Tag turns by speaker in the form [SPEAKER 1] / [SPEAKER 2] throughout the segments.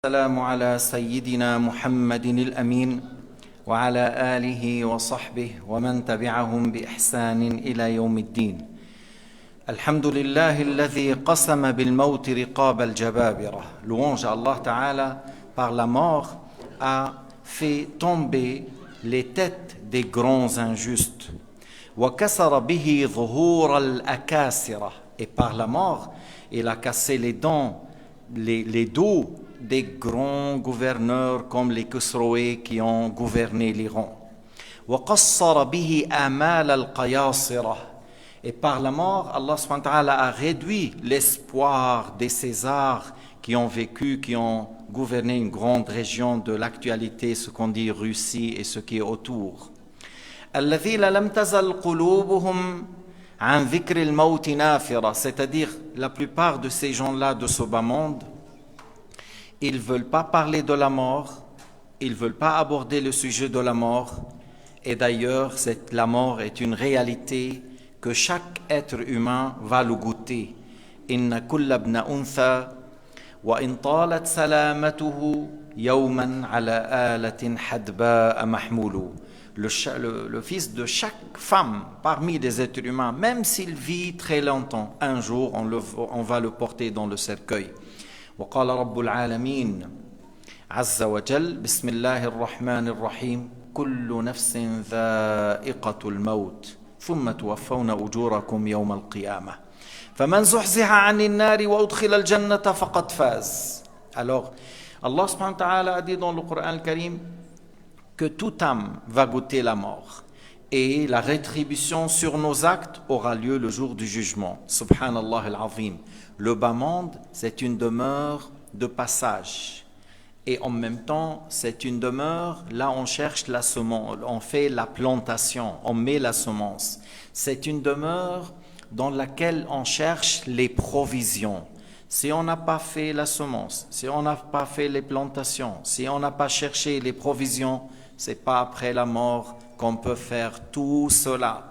[SPEAKER 1] والسلام على سيدنا محمد الأمين وعلى آله وصحبه ومن تبعهم بإحسان إلى يوم الدين. الحمد لله الذي قسم بالموت رقاب الجبابرة. Louange à Allah Ta'ala, par la mort a fait tomber les têtes des grands injustes. وكسر به ظهور الأكاسرة, et par la mort il a cassé les dents, les dos des grands gouverneurs comme les Khosroés qui ont gouverné l'Iran. وقصر به آمال القياصرة, et par la mort Allah subhanahu wa ta'ala a réduit l'espoir des Césars qui ont vécu, qui ont gouverné une grande région de l'actualité, ce qu'on dit Russie et ce qui est autour. الذين لم تزل قلوبهم عن ذكر الموت نافرة, c'est-à-dire la plupart de ces gens-là de ce bas monde, ils ne veulent pas parler de la mort, ils ne veulent pas aborder le sujet de la mort, et d'ailleurs la mort est une réalité que chaque être humain va le goûter. إن كل ابن أنثى وإن طالت سلامته يوما على آلة حدباء محمول. Le fils de chaque femme parmi les êtres humains, même s'il vit très longtemps, un jour on va le porter dans le cercueil. وقال رب العالمين عز وجل بسم الله الرحمن الرحيم كل نفس ذائقة الموت ثم توفون أجوركم يوم القيامة فمن زحزح عن النار وأدخل الجنة فقد فاز. Alors Allah subhanahu wa ta'ala a dit dans le Coran al-Karim que toute âme va goûter la mort et la rétribution sur nos actes aura lieu le jour du jugement. Subhanallah al-Azim. Le bas monde, c'est une demeure de passage. Et en même temps, c'est une demeure, là on cherche la semence, on fait la plantation, on met la semence. C'est une demeure dans laquelle on cherche les provisions. Si on n'a pas fait la semence, si on n'a pas fait les plantations, si on n'a pas cherché les provisions, c'est pas après la mort qu'on peut faire tout cela.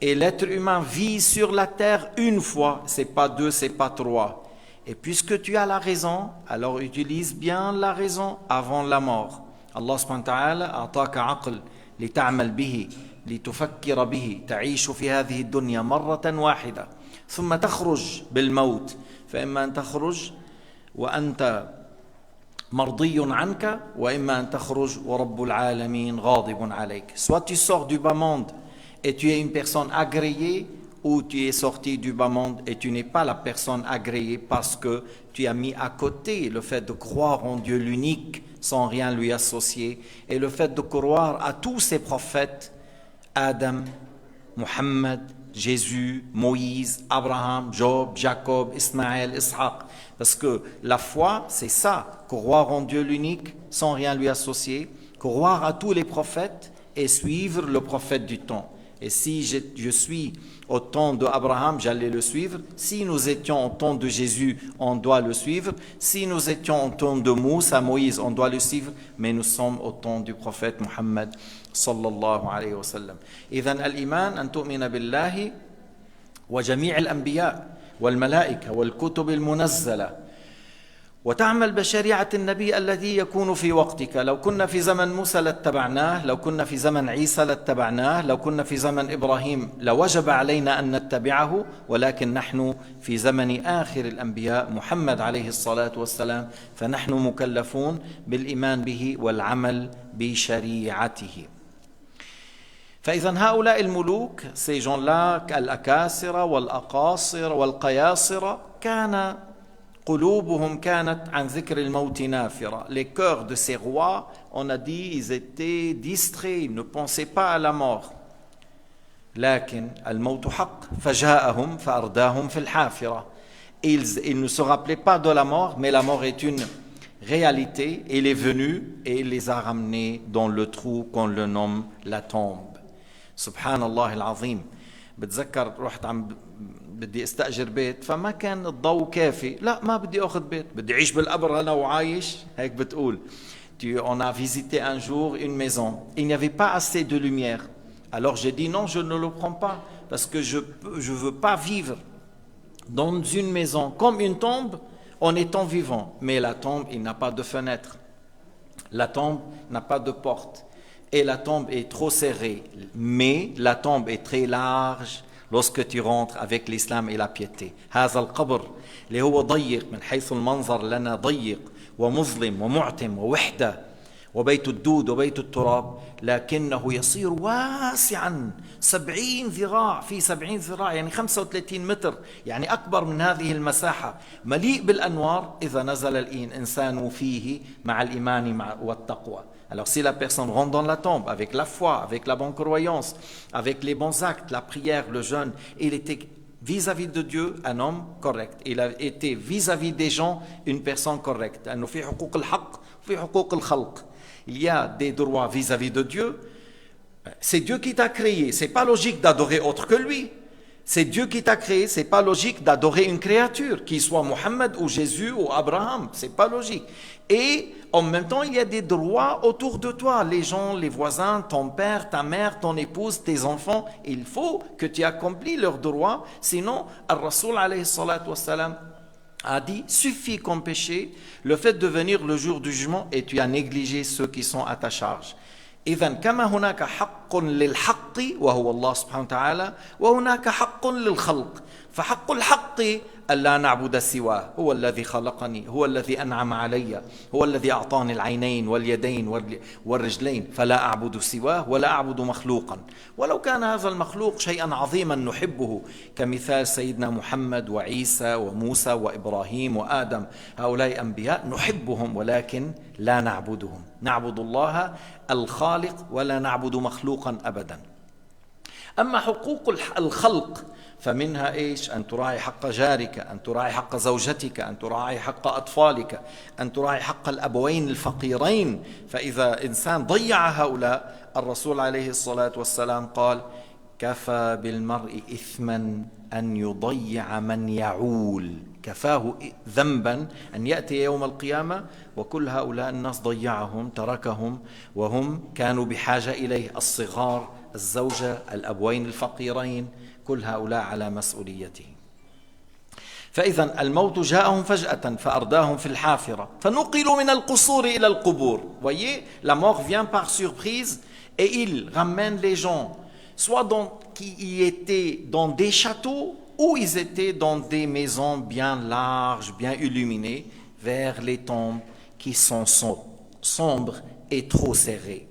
[SPEAKER 1] Et l'être humain vit sur la terre une fois, c'est pas deux, c'est pas trois. Et puisque tu as la raison, alors utilise bien la raison avant la mort. Allah subhanahu wa ta'ala أعطاك عقل لتعمل به لتفكر به تعيش في هذه الدنيا مرة واحدة ثم تخرج بالموت فإما أن تخرج وأنت مرضي عنك وإما أن تخرج ورب العالمين غاضب عليك. Soit tu sors du bas monde et tu es une personne agréée, ou tu es sorti du bas monde et tu n'es pas la personne agréée parce que tu as mis à côté le fait de croire en Dieu l'unique sans rien lui associer et le fait de croire à tous ces prophètes, Adam, Muhammad, Jésus, Moïse, Abraham, Job, Jacob, Ismaël, Ishaq. Parce que la foi, c'est ça, croire en Dieu l'unique sans rien lui associer, croire à tous les prophètes et suivre le prophète du temps. Et si je suis au temps d'Abraham, j'allais le suivre. Si nous étions au temps de Jésus, on doit le suivre. Si nous étions au temps de Moussa, Moïse, on doit le suivre. Mais nous sommes au temps du prophète Muhammad sallallahu alayhi wa sallam. إذن الإيمان أن تؤمن بالله وجميع الأنبياء والملائكة والكتب المنزلة وتعمل بشريعة النبي الذي يكون في وقتك. لو كنا في زمن موسى لاتبعناه، لو كنا في زمن عيسى لاتبعناه، لو كنا في زمن إبراهيم لوجب علينا أن نتبعه، ولكن نحن في زمن آخر الأنبياء محمد عليه الصلاة والسلام فنحن مكلفون بالإيمان به والعمل بشريعته. فإذا هؤلاء الملوك, ces gens-là, الأكاسرة والأقاصرة والقياصرة, كان قلوبهم كانت عن ذكر الموت نافرة. Les cœurs de ces rois, on a dit, ils étaient distraits, ils ne pensaient pas à la mort. لكن الموت حق فجاءهم فأرداهم في الحافرة. Ils ne se rappelaient pas de la mort, mais la mort est une réalité. Il est venu et il les a ramenés dans le trou qu'on le nomme la tombe. Subhanallah al-Azim. بتذكر رحت بدي استأجر بيت فما كان الضوء كافي. لا ما بدي أخذ بيت, بدي أعيش بالقبر أنا وعايش, هيك بتقول. On a visité un jour une maison, il n'y avait pas assez de lumière. Alors j'ai dit non, je ne le prends pas parce que je veux pas vivre dans une maison comme une tombe en étant vivant. Mais la tombe, il n'a pas de fenêtre. La tombe n'a pas de porte. Et la tombe est trop serrée. Mais la tombe est très large lorsque tu rentres avec l'islam et la piété. هذا القبر اللي هو ضيق من حيث المنظر لنا ضيق ومظلم ومعتم ووحدة وبيت الدود وبيت التراب لكنه يصير واسعا 70 ذراع في 70 ذراع يعني 35 متر يعني أكبر من هذه المساحة مليء بالأنوار إذا نزل الإنسان فيه مع الإيمان والتقوى. Alors si la personne rentre dans la tombe avec la foi, avec la bonne croyance, avec les bons actes, la prière, le jeûne, il était vis-à-vis de Dieu un homme correct. Il a été vis-à-vis des gens une personne correcte. Il y a des droits vis-à-vis de Dieu. C'est Dieu qui t'a créé. C'est pas logique d'adorer autre que lui. C'est Dieu qui t'a créé. C'est pas logique d'adorer une créature, qu'il soit Mohammed ou Jésus ou Abraham. C'est pas logique. Et en même temps, il y a des droits autour de toi. Les gens, les voisins, ton père, ta mère, ton épouse, tes enfants. Il faut que tu accomplis leurs droits. Sinon, Al-Rasoul alayhi salatu wassalam a dit, suffit comme péché le fait de venir le jour du jugement et tu as négligé ceux qui sont à ta charge. إذن كما هناك حق للحق وهو الله سبحانه وتعالى وهناك حق للخلق فحق الحق ألا نعبد سواه هو الذي خلقني هو الذي أنعم علي هو الذي أعطاني العينين واليدين والرجلين فلا أعبد سواه ولا أعبد مخلوقا ولو كان هذا المخلوق شيئا عظيما نحبه كمثال سيدنا محمد وعيسى وموسى وإبراهيم وآدم هؤلاء أنبياء نحبهم ولكن لا نعبدهم نعبد الله الخالق ولا نعبد مخلوقا أبدا. أما حقوق الخلق فمنها إيش؟ أن تراعي حق جارك، أن تراعي حق زوجتك، أن تراعي حق أطفالك، أن تراعي حق الأبوين الفقيرين. فإذا إنسان ضيع هؤلاء الرسول عليه الصلاة والسلام قال كفى بالمرء إثما أن يضيع من يعول كفاه ذنبا أن يأتي يوم القيامة وكل هؤلاء الناس ضيعهم تركهم وهم كانوا بحاجة إليه الصغار الزوجة الأبوين الفقيرين كل هؤلاء على مسؤوليته. فإذا الموت جاءهم فجأة فأرداهم في الحافرة فنقلوا من القصور إلى القبور. Voyez, la mort vient par surprise et il ramène les gens soit qui y étaient dans des châteaux ou ils étaient dans des maisons bien larges, bien illuminées, vers les tombes qui sont sombres et trop serrées.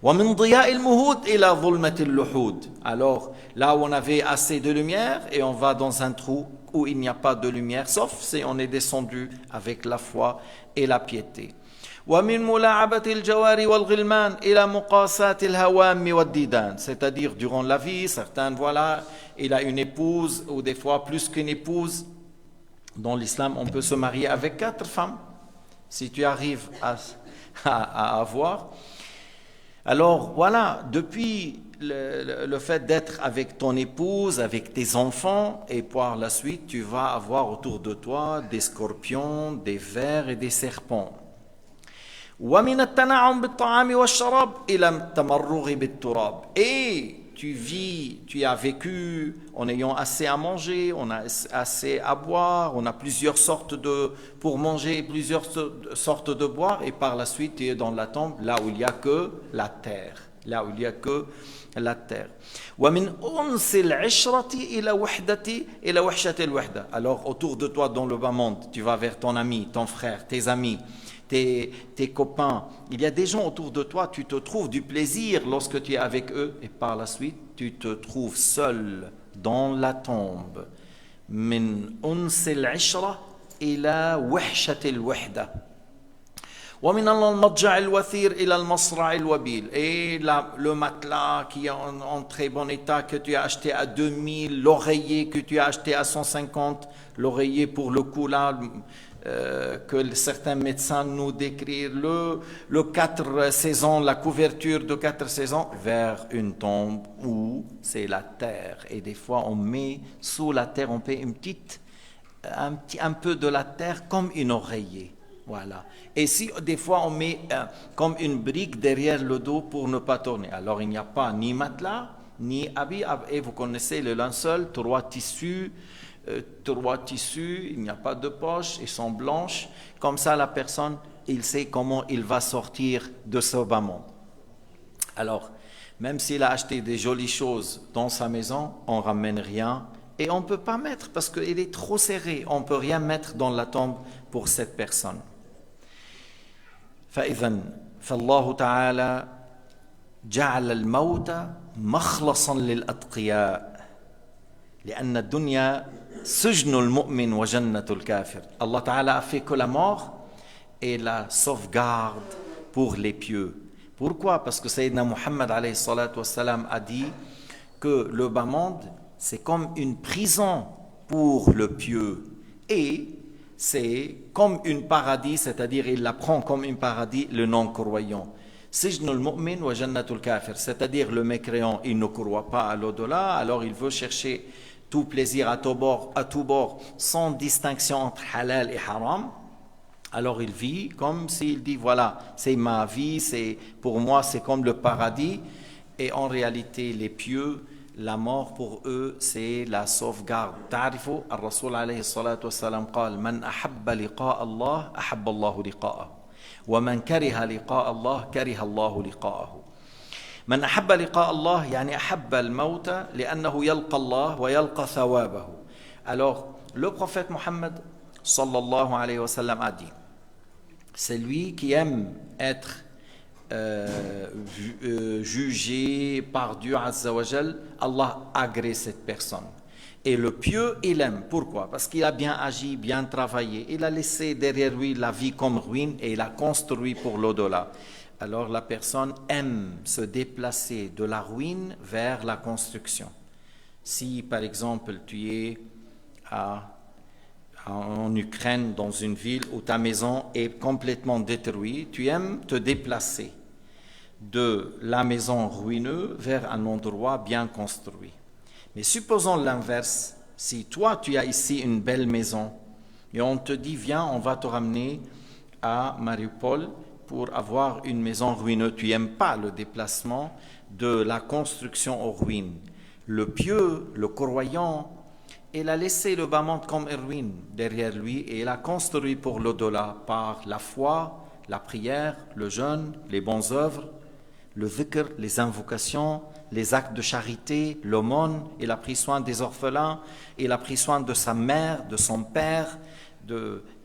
[SPEAKER 1] ومن ضياء المهود إلى ظلمة اللحود. Alors là où on avait assez de lumière et on va dans un trou où il n'y a pas de lumière, sauf si on est descendu avec la foi et la piété. ومن ملاعبة الجوار والغلمان إلى مقاسات الهوام والديدان. C'est-à-dire durant la vie, certains voilà, il a une épouse ou des fois plus qu'une épouse. Dans l'islam, on peut se marier avec 4 femmes si tu arrives à avoir. Alors voilà, depuis le fait d'être avec ton épouse, avec tes enfants, et par la suite, tu vas avoir autour de toi des scorpions, des vers et des serpents. ومن التنعم بالطعام والشراب إلى التمرغ بالتراب. Et tu as vécu en ayant assez à manger, on a assez à boire, on a plusieurs sortes pour manger, plusieurs sortes de boire, et par la suite tu es dans la tombe, là où il n'y a que la terre. Là où il n'y a que la terre. ومن أنس العشرة إلى وحشة الوحدة. Alors autour de toi dans le bas monde, tu vas vers ton ami, ton frère, tes amis, tes copains. Il y a des gens autour de toi, tu te trouves du plaisir lorsque tu es avec eux et par la suite tu te trouves seul dans la tombe. من أنس العشرة إلى وحشة الوحدة. ومن المضجع الوثير إلى المصرع الوبيل. Et le matelas qui est en très bon état que tu as acheté à 2000, l'oreiller que tu as acheté à 150, l'oreiller pour le cou là que certains médecins nous décrivent, le 4 saisons, la couverture de 4 saisons, vers une tombe où c'est la terre. Et des fois on met sous la terre, on met un peu de la terre comme une oreiller. Voilà. Et si des fois on met comme une brique derrière le dos pour ne pas tourner, alors il n'y a pas ni matelas, ni habit, et vous connaissez le linceul, 3 tissus, 3 tissus, il n'y a pas de poche, ils sont blanches. Comme ça, la personne, il sait comment il va sortir de ce bas monde. Alors, même s'il a acheté des jolies choses dans sa maison, on ne ramène rien et on ne peut pas mettre parce qu'il est trop serré. On ne peut rien mettre dans la tombe pour cette personne. فإذن فالله تعالى جعل الموت مخلصا للأتقياء لأن الدنيا سجن المؤمن وجنة الكافر. Allah Ta'ala a fait que la mort est la sauvegarde pour les pieux. Pourquoi? Parce que Sayyidina Muhammad alayhi salatu wassalam a dit que le bas monde c'est comme une prison pour le pieux et c'est comme un paradis, c'est-à-dire il la prend comme un paradis le non-croyant. Sijnul mu'min wa jannatul kafir, c'est-à-dire le mécréant, il ne croit pas à l'au-delà, alors il veut chercher tout plaisir à tout bord, sans distinction entre halal et haram. Alors il vit comme s'il dit voilà, c'est ma vie, c'est pour moi c'est comme le paradis. Et en réalité les pieux, la mort pour eux c'est la sauvegarde. تعرفوا الرسول عليه الصلاة والسلام قال من أحب لقاء الله أحب الله لقاءه ومن كره لقاء الله كره الله لقاءه. من أحب لقاء الله يعني أحب الموت لأنه يلقى الله ويلقى ثوابه. Alors le prophète Mohammed sallallahu alayhi wa sallam a dit c'est lui qui aime être jugé par Dieu Azza wa Jal, Allah agrée cette personne. Et le pieux, il aime. Pourquoi? Parce qu'il a bien agi, bien travaillé. Il a laissé derrière lui la vie comme ruine et il a construit pour l'au-delà. Alors la personne aime se déplacer de la ruine vers la construction. Si par exemple tu es en Ukraine, dans une ville où ta maison est complètement détruite, tu aimes te déplacer de la maison ruineuse vers un endroit bien construit. Mais supposons l'inverse, si toi tu as ici une belle maison et on te dit viens, on va te ramener à Mariupol pour avoir une maison ruineuse, tu n'aimes pas le déplacement de la construction aux ruines. Le pieux, le croyant, il a laissé le bas monde comme une ruine derrière lui et il a construit pour l'au-delà par la foi, la prière, le jeûne, les bonnes œuvres, le dhikr, les invocations, les actes de charité, l'aumône. Il a pris soin des orphelins, il a pris soin de sa mère, de son père,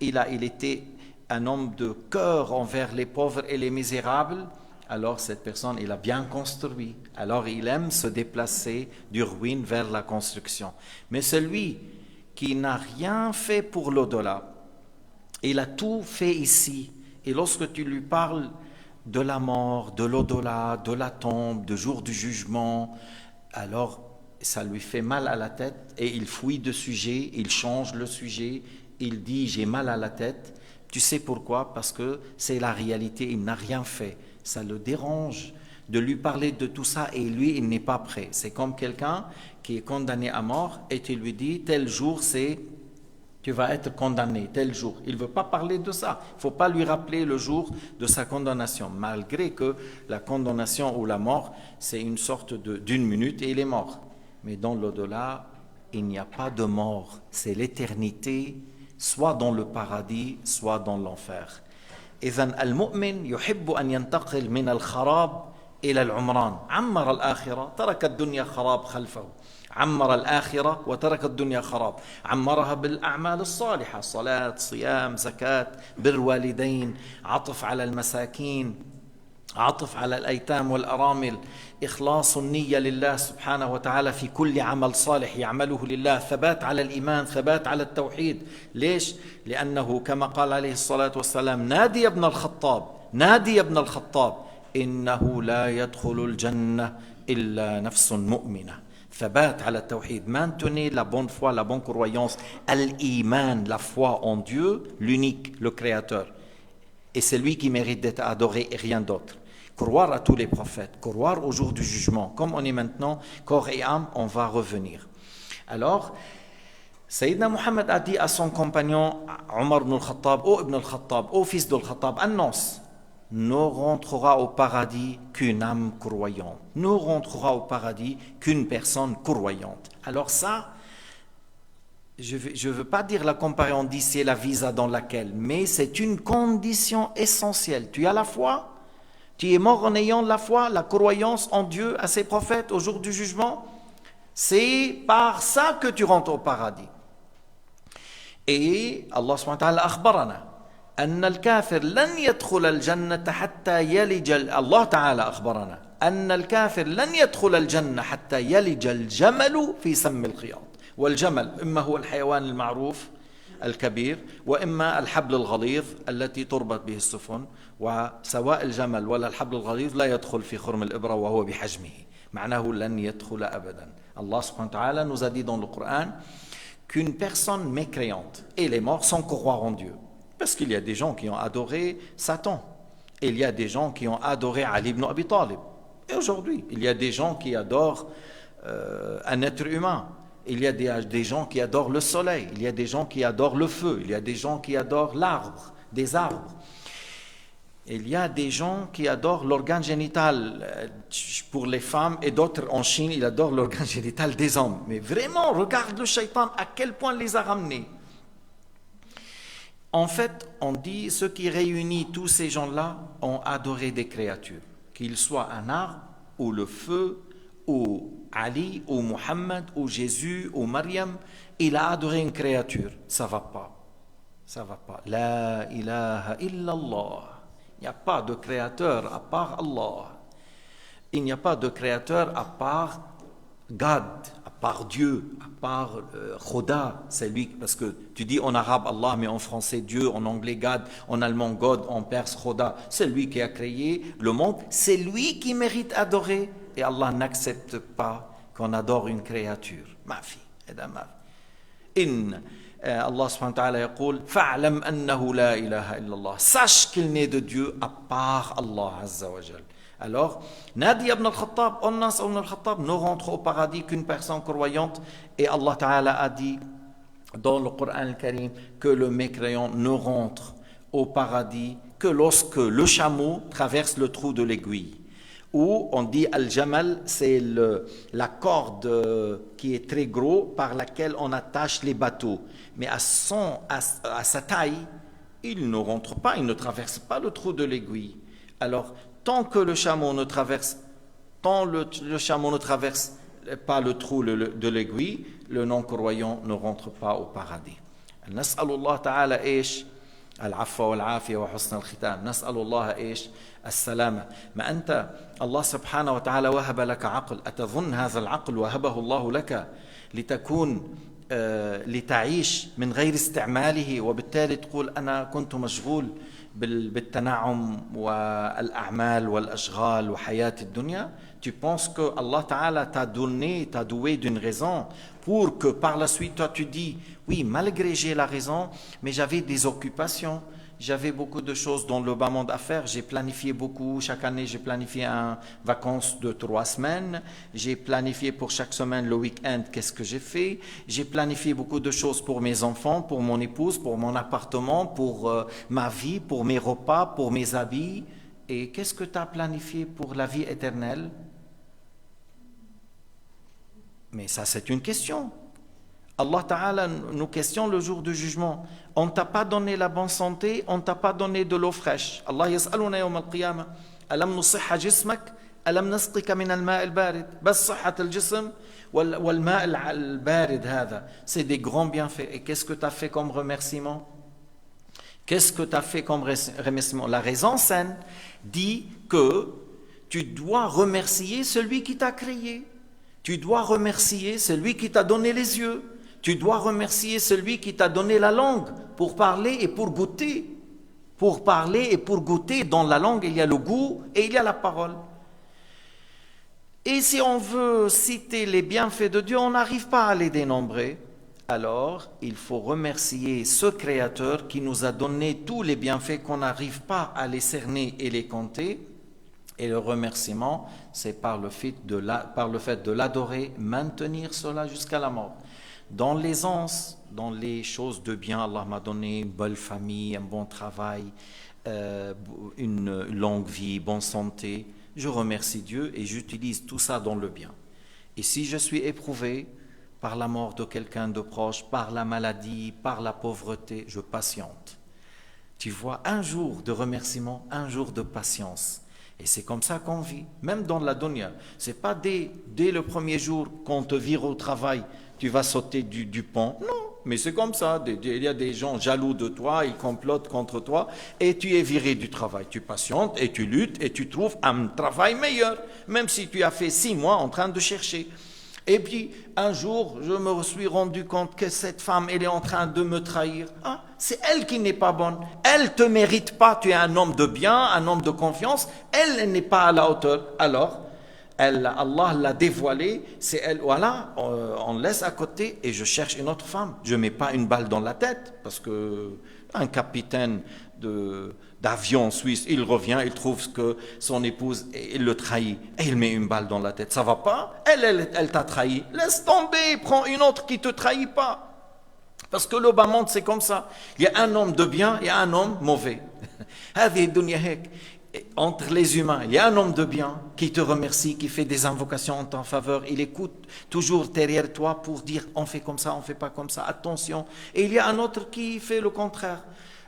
[SPEAKER 1] il était un homme de cœur envers les pauvres et les misérables. Alors cette personne, il a bien construit. Alors il aime se déplacer du ruine vers la construction. Mais celui qui n'a rien fait pour l'au-delà, il a tout fait ici. Et lorsque tu lui parles de la mort, de l'au-delà, de la tombe, du jour du jugement, alors ça lui fait mal à la tête et il fuit de sujet, il change le sujet, il dit j'ai mal à la tête. Tu sais pourquoi? Parce que c'est la réalité, il n'a rien fait. Ça le dérange de lui parler de tout ça et lui, il n'est pas prêt. C'est comme quelqu'un qui est condamné à mort et tu lui dis tel jour tu vas être condamné, tel jour. Il ne veut pas parler de ça. Il ne faut pas lui rappeler le jour de sa condamnation, malgré que la condamnation ou la mort, c'est une sorte d'une minute et il est mort. Mais dans l'au-delà, il n'y a pas de mort. C'est l'éternité, soit dans le paradis, soit dans l'enfer. إذن المؤمن يحب أن ينتقل من الخراب إلى العمران. عمر الآخرة ترك الدنيا خراب خلفه. عمر الآخرة وترك الدنيا خراب. عمرها بالأعمال الصالحة، صلاة، صيام، زكاة، بر والدين، عطف على المساكين، عطف على الأيتام والأرامل، إخلاص النية لله سبحانه وتعالى في كل عمل صالح يعمله لله، ثبات على الإيمان، ثبات على التوحيد. ليش؟ لأنه كما قال عليه الصلاة والسلام نادي ابن الخطاب، نادي ابن الخطاب إنه لا يدخل الجنة إلا نفس مؤمنة. ثبات على التوحيد، maintenez la bonne foi, la bonne croyance, al-iman, la foi en Dieu, l'unique, le créateur. Et c'est lui qui mérite d'être adoré et rien d'autre. Croire à tous les prophètes, croire au jour du jugement. Comme on est maintenant, corps et âme, on va revenir. Alors, Sayyidina Muhammad a dit à son compagnon Omar ibn al-Khattab, ô Ibn al-Khattab, ô fils d'al-Khattab, annonce, ne rentrera au paradis qu'une âme croyante, ne rentrera au paradis qu'une personne croyante. Alors ça, je ne veux pas dire la comparer, on dit c'est la visa dans laquelle, mais c'est une condition essentielle. Tu as la foi, tu es mort en ayant la foi, la croyance en Dieu, à ses prophètes, au jour du jugement. C'est par ça que tu rentres au paradis. Et Allah subhanahu wa ta'ala akhbarana أن الكافر لن يدخل الجنة حتى يلج الله تعالى أخبرنا أن الكافر لن يدخل الجنة حتى يلج الجمل في سم الخياط. والجمل إما هو الحيوان المعروف الكبير وإما الحبل الغليظ التي تربط به السفن، وسواء الجمل ولا الحبل الغليظ لا يدخل في خرم الإبرة وهو بحجمه، معناه لن يدخل أبدا. Allah subhanahu wa ta'ala nous a dit dans le Coran qu'une personne mécréante et les morts sans croire en Dieu, parce qu'il y a des gens qui ont adoré Satan, et il y a des gens qui ont adoré Ali ibn Abi Talib, et aujourd'hui il y a des gens qui adorent un être humain. Il y a des gens qui adorent le soleil, il y a des gens qui adorent le feu, il y a des gens qui adorent l'arbre, des arbres. Il y a des gens qui adorent l'organe génital pour les femmes et d'autres en Chine, ils adorent l'organe génital des hommes. Mais vraiment, regarde le shaitan, à quel point il les a ramenés. En fait, on dit, ce qui réunit tous ces gens-là ont adoré des créatures, qu'ils soient un arbre ou le feu, ou Ali, ou Muhammad, ou Jésus, ou Mariam, il a adoré une créature. Ça va pas. Ça va pas. La ilaha illallah. Il n'y a pas de créateur à part Allah. Il n'y a pas de créateur à part God, à part Dieu, à part Khoda. C'est lui, parce que tu dis en arabe Allah, mais en français Dieu, en anglais God, en allemand God, en perse Khoda. C'est lui qui a créé le monde. C'est lui qui mérite adorer. Et Allah n'accepte pas qu'on adore une créature. Ma fille, Allah subhanahu wa ta'ala يقول فاعلم أنه لا إله إلا الله. Sache qu'il n'est de Dieu à part Allah azza wa jal. Alors, Nadi ibn al-Khattab, Onnas ibn al-Khattab ne rentre au paradis qu'une personne croyante, et Allah ta'ala a dit dans le Coran al-Karim que le mécréant ne rentre au paradis que lorsque le chameau traverse le trou de l'aiguille. Ou on dit al-jamal, c'est la corde qui est très gros par laquelle on attache les bateaux. Mais à sa taille, il ne rentre pas, il ne traverse pas le trou de l'aiguille. Alors, tant que le chameau ne traverse pas le trou de l'aiguille, le non-croyant ne rentre pas au paradis. نسأل الله تعالى إيش العفو والعافية وحسن الختام. نسأل الله إيش السلامة. ما أنت الله سبحانه وتعالى وهب لك عقل، أتظن هذا العقل وهبه الله لك لتكون لتعيش من غير استعماله، وبالتالي تقول أنا كنت مشغول بالتنعم والأعمال والأشغال وحياة الدنيا. Tu penses que Allah Ta'ala t'a doué d'une raison pour que par la suite toi tu dis oui, malgré j'ai la raison, mais j'avais des occupations, j'avais beaucoup de choses dans le bas monde à faire, j'ai planifié beaucoup, chaque année j'ai planifié un vacances de 3 semaines, j'ai planifié pour chaque semaine le week-end qu'est-ce que j'ai fait, j'ai planifié beaucoup de choses pour mes enfants, pour mon épouse, pour mon appartement, pour ma vie, pour mes repas, pour mes habits. Et qu'est-ce que tu as planifié pour la vie éternelle? Mais ça c'est une question. Allah Ta'ala nous questionne le jour du jugement. On ne t'a pas donné la bonne santé, on ne t'a pas donné de l'eau fraîche. Allah yas'aluna yawm al-qiyamah alam nusihha jismak alam nasqika min al-ma' al-barid bas sihhat al-jism wal ma' al-barid hada. C'est des grands bienfaits. Et qu'est-ce que tu as fait comme remerciement? Qu'est-ce que tu as fait comme remerciement? La raison saine dit que tu dois remercier celui qui t'a créé. Tu dois remercier celui qui t'a donné les yeux. Tu dois remercier celui qui t'a donné la langue pour parler et pour goûter. Pour parler et pour goûter, dans la langue, il y a le goût et il y a la parole. Et si on veut citer les bienfaits de Dieu, on n'arrive pas à les dénombrer. Alors, il faut remercier ce Créateur qui nous a donné tous les bienfaits qu'on n'arrive pas à les cerner et les compter. Et le remerciement, c'est par le fait de l'adorer, maintenir cela jusqu'à la mort. Dans l'aisance, dans les choses de bien, Allah m'a donné une belle famille, un bon travail, une longue vie, bonne santé. Je remercie Dieu et j'utilise tout ça dans le bien. Et si je suis éprouvé par la mort de quelqu'un de proche, par la maladie, par la pauvreté, je patiente. Tu vois, un jour de remerciement, un jour de patience. Et c'est comme ça qu'on vit, même dans la dunya. Ce n'est pas dès le premier jour qu'on te vire au travail, tu vas sauter du pont. Non, mais c'est comme ça. Il y a des gens jaloux de toi, ils complotent contre toi, et tu es viré du travail. Tu patientes et tu luttes et tu trouves un travail meilleur, même si tu as fait 6 mois en train de chercher. Et puis, un jour, je me suis rendu compte que cette femme, elle est en train de me trahir. Ah, c'est elle qui n'est pas bonne. Elle ne te mérite pas. Tu es un homme de bien, un homme de confiance. Elle n'est pas à la hauteur. Alors, Allah l'a dévoilée. C'est elle. Voilà, on laisse à côté et je cherche une autre femme. Je ne mets pas une balle dans la tête parce que un capitaine d'avion suisse, il revient, il trouve que son épouse, il le trahit, et il met une balle dans la tête. Ça va pas? Elle t'a trahi. Laisse tomber, prends une autre qui te trahit pas. Parce que le bas monde, c'est comme ça. Il y a un homme de bien et un homme mauvais. Entre les humains, il y a un homme de bien qui te remercie, qui fait des invocations en ta faveur. Il écoute toujours derrière toi pour dire on fait comme ça, on fait pas comme ça, attention. Et il y a un autre qui fait le contraire.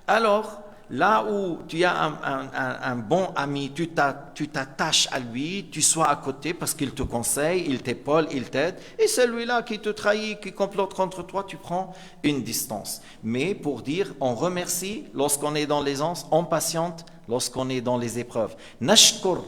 [SPEAKER 1] Alors, là où tu as un bon ami, tu t'attaches à lui, tu sois à côté parce qu'il te conseille, il t'épaule, il t'aide. Et celui-là qui te trahit, qui complote contre toi, tu prends une distance. Mais pour dire, on remercie lorsqu'on est dans l'aisance, on patiente lorsqu'on est dans les épreuves. Nashkur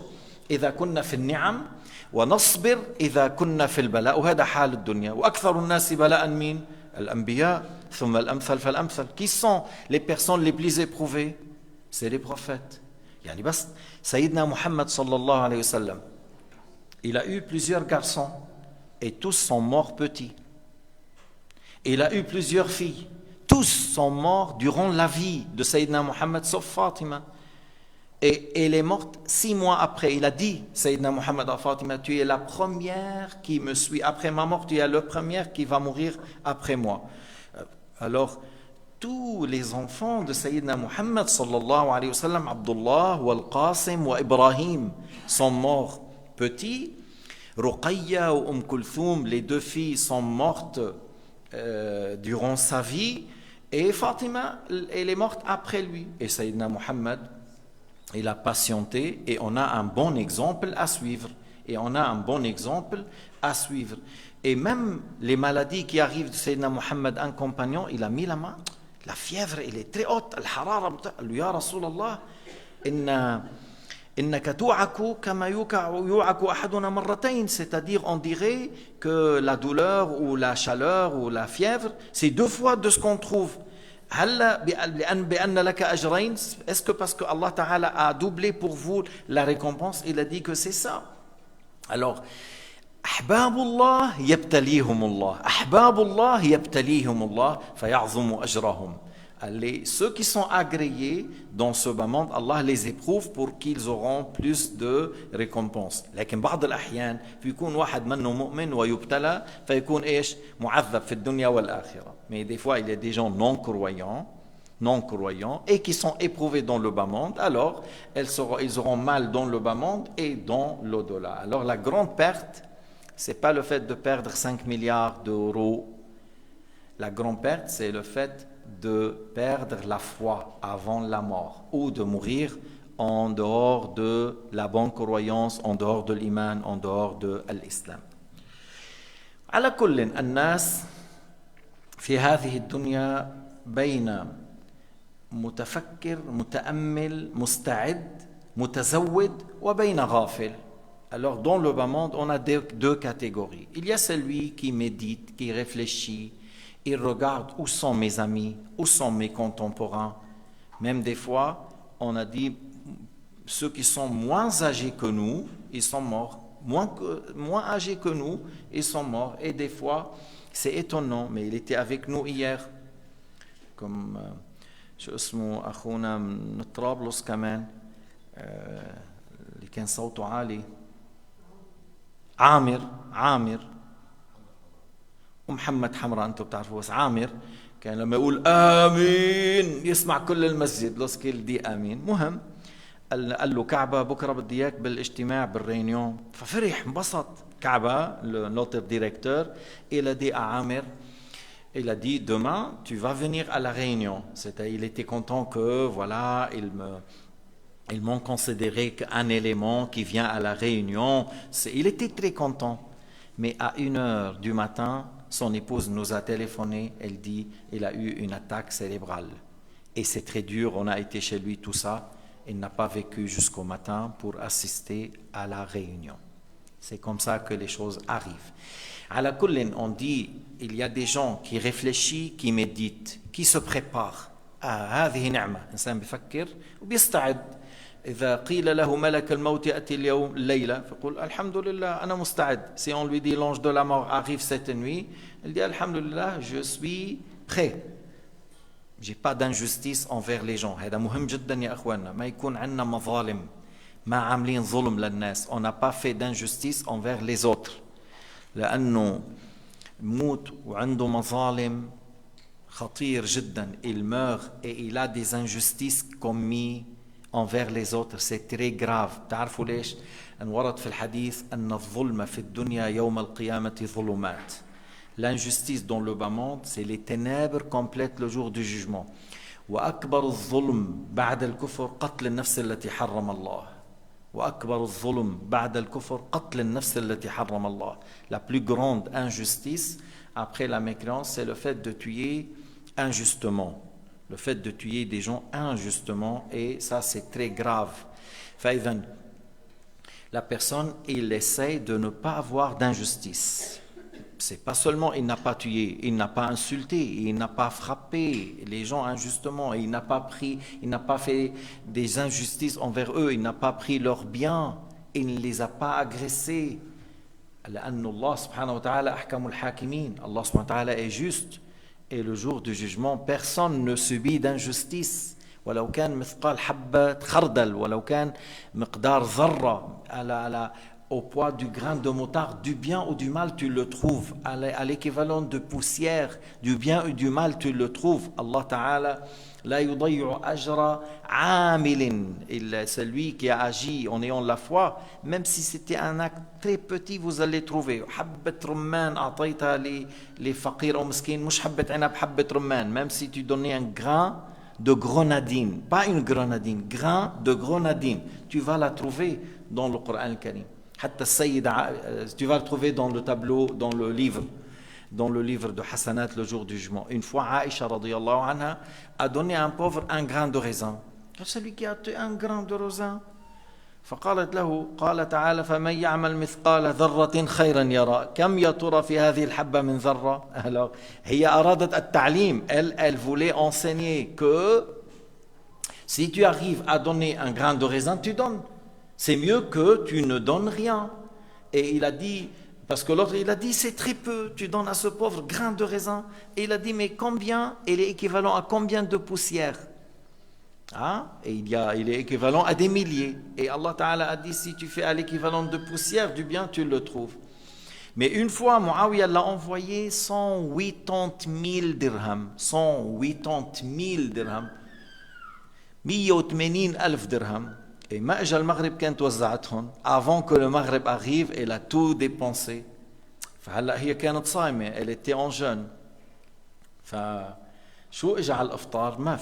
[SPEAKER 1] إذا كنا في النعم ونصبر إذا كنا في البلاء وهذا حال الدنيا وأكثر الناس بلاء مين؟ الأنبياء ثم الأمثل فالأمثل. Qui sont les personnes les plus éprouvées? C'est les prophètes. يعني بس سيدنا محمد صلى الله عليه وسلم, il a eu plusieurs garçons et tous sont morts petits. Il a eu plusieurs filles, tous sont morts durant la vie de Sayyidina Muhammad sauf Fatima. Et elle est morte 6 mois après. Il a dit, Sayyidina Muhammad à Fatima, tu es la première qui me suit après ma mort, tu es la première qui va mourir après moi. Alors, tous les enfants de Sayyidina Muhammad sallallahu alayhi wa sallam, Abdullah, Al-Qasim wa Ibrahim, sont morts petits. Ruqayya ou Kulthum, les 2 filles sont mortes durant sa vie. Et Fatima, elle est morte après lui. Et Sayyidina Muhammad, il a patienté et on a un bon exemple à suivre. Et on a un bon exemple à suivre. Et même les maladies qui arrivent de Sayyidina Muhammad, un compagnon, il a mis la main. La fièvre, elle est très haute. Al-harara, ya Rasulallah, innaka tu'aku kama yu'aku ahaduna marratayn. C'est-à-dire, on dirait que la douleur ou la chaleur ou la fièvre, c'est 2 fois de ce qu'on trouve. Est-ce que parce que Allah Ta'ala a doublé pour vous la récompense, il a dit que c'est ça? Alors, Ahbabullah yabtalihumullah. Ahbabullah yabtalihumullah faya'zumu ajrahum. Ceux qui sont agréés dans ce bas monde, Allah les éprouve pour qu'ils auront plus de récompenses. لكن بعض الأحيان فيكون واحد منه مؤمن ويبتلى فيكون إيش معذب في الدنيا والآخرة. Mais des fois il y a des gens non croyants et qui sont éprouvés dans le bas monde. Alors ils auront mal dans le bas monde et dans l'au-delà. Alors la grande perte, c'est pas le fait de perdre 5 milliards d'euros. La grande perte, c'est le fait de perdre la foi avant la mort ou de mourir en dehors de la bonne croyance, en dehors de l'iman, en dehors de l'islam. على كل الناس في هذه الدنيا بين متفكر متأمل مستعد متزود وبين غافل. Alors dans le bas monde, on a 2 catégories. Il y a celui qui médite, qui réfléchit. Il regarde où sont mes amis, où sont mes contemporains. Même des fois, on a dit, ceux qui sont moins âgés que nous, ils sont morts. Moins âgés que nous, ils sont morts. Et des fois, c'est étonnant, mais il était avec nous hier. Comme, شو اسمه أخونا من طرابلس كمان اللي كان صوته عالي عامر ومحمد حمراء انتم بتعرفوا بس عامر كان لما يقول امين يسمع كل المسجد لوسكيل دي امين. مهم قال له كعبه بكره بدي اياك بالاجتماع بالرينيون، ففرح انبسط. Kaaba, notre directeur, il a dit à Amir, il a dit, demain, tu vas venir à la réunion. Il était content que, voilà, ils m'ont considéré qu'un élément qui vient à la réunion. Il était très content. Mais à 1h du matin, son épouse nous a téléphoné. Elle dit, il a eu une attaque cérébrale. Et c'est très dur, on a été chez lui, tout ça. Il n'a pas vécu jusqu'au matin pour assister à la réunion. C'est comme ça que les choses arrivent. À la kullin, on dit, il y a des gens qui réfléchissent, qui méditent, qui se préparent. هذه نعمة. إنسان بيفكر وبيستعد. إذا قيل له ملك الموت يأتي اليوم الليلة فيقول الحمد لله أنا مستعد. Si on lui dit l'ange de la mort arrive cette nuit, il dit alhamdulillah, je suis prêt. J'ai pas d'injustice envers les gens. هذا مهم جدا يا أخواننا. ما يكون عندنا مظالم. ما عاملين ظلم للناس. On n'a pas fait d'injustice envers les autres. لأنه موت وعنده مظالم خطير جدا. Il meurt et il a des injustices commises envers les autres. C'est très grave. تعرفوا ليش؟ أن ورد في الحديث أن الظلم في الدنيا يوم القيامة ظلمات. L'injustice dans le bas monde, c'est les ténèbres complètes le jour du jugement. وأكبر الظلم بعد الكفر قتل النفس التي حرم الله. وأكبر الظلم بعد الكفر قتل النفس التي حرم الله. La plus grande injustice après la mécréance, c'est le fait de tuer injustement. Le fait de tuer des gens injustement, et ça c'est très grave. فإذا la personne, il essaie de ne pas avoir d'injustice. C'est pas seulement il n'a pas tué, il n'a pas insulté, il n'a pas frappé les gens injustement, il n'a pas fait des injustices envers eux, il n'a pas pris leurs biens, il ne les a pas agressés. لأن الله سبحانه وتعالى أحكم الحاكمين. Allah subhanahu wa ta'ala est juste, et le jour du jugement, personne ne subit d'injustice. ولو كان مثقال حبة خردل ولو كان مقدار ذرة au poids du grain de moutarde, du bien ou du mal, tu le trouves. À l'équivalent de poussière, du bien ou du mal, tu le trouves. Allah Ta'ala, la yudayyu'u ajra amilin. Celui qui a agi en ayant la foi, même si c'était un acte très petit, vous allez trouver. حبة رمان أعطيتها لفقير أو مسكين, مش حبة عنب, حبة رمان. Même si tu donnais un grain de grenadine, pas une grenadine, grain de grenadine, tu vas la trouver dans le Coran al-Karim. Tu vas le trouver dans le tableau, dans le livre de Hassanat le jour du jugement. Une fois, Aïcha radiyallahu anha a donné à un pauvre un grain de raisin. Celui qui a un grain de raisin. فقالت له قال تعالى فمن يعمل مثقال ذرة خيرا يرى كم يا ترى في هذه الحبة من ذرة. Alors, هي أرادت التعليم. Elle voulait enseigner que si tu arrives à donner un grain de raisin, tu donnes. C'est mieux que tu ne donnes rien. Et il a dit, parce que l'autre, il a dit, c'est très peu, tu donnes à ce pauvre grain de raisin. Et il a dit, mais combien? Il est équivalent à combien de poussière? Et il est équivalent à des milliers. Et Allah Ta'ala a dit, si tu fais à l'équivalent de poussière du bien, tu le trouves. Mais une fois, Muawiyah l'a envoyé 180 000 dirhams. 180 000 dirhams. 180 ألف dirhams. Et ما اجى المغرب كانت وزعتهم. Avant que le Maghreb arrive, elle a tout dépensé. فهلا هي كانت صايمة, elle était en jeûne. فشو اجى على الافطار؟ ما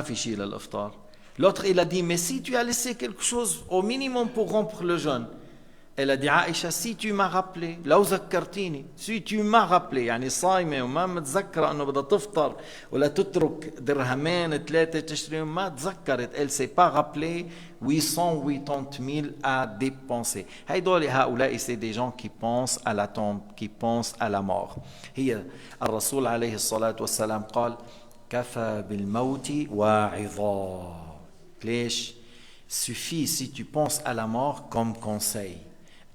[SPEAKER 1] في شيء للافطار. L'autre il a dit, mais si tu as laissé quelque chose au minimum pour rompre le jeûne. Elle a dit, Aïcha, si tu m'as rappelé, لو ذكرتيني, si tu m'as rappelé, يعني صايمة وما متذكرة انه بدها تفطر ولا تترك درهمين 3 تشتريهم, ما تذكرت, elle s'est pas rappelé 880 000 à dépenser. هؤلاء c'est des gens qui pensent à la tombe, qui pensent à la mort. هي الرسول عليه الصلاة والسلام قال كفى بالموت واعظا. ليش؟ Suffit si tu penses à la mort comme conseil.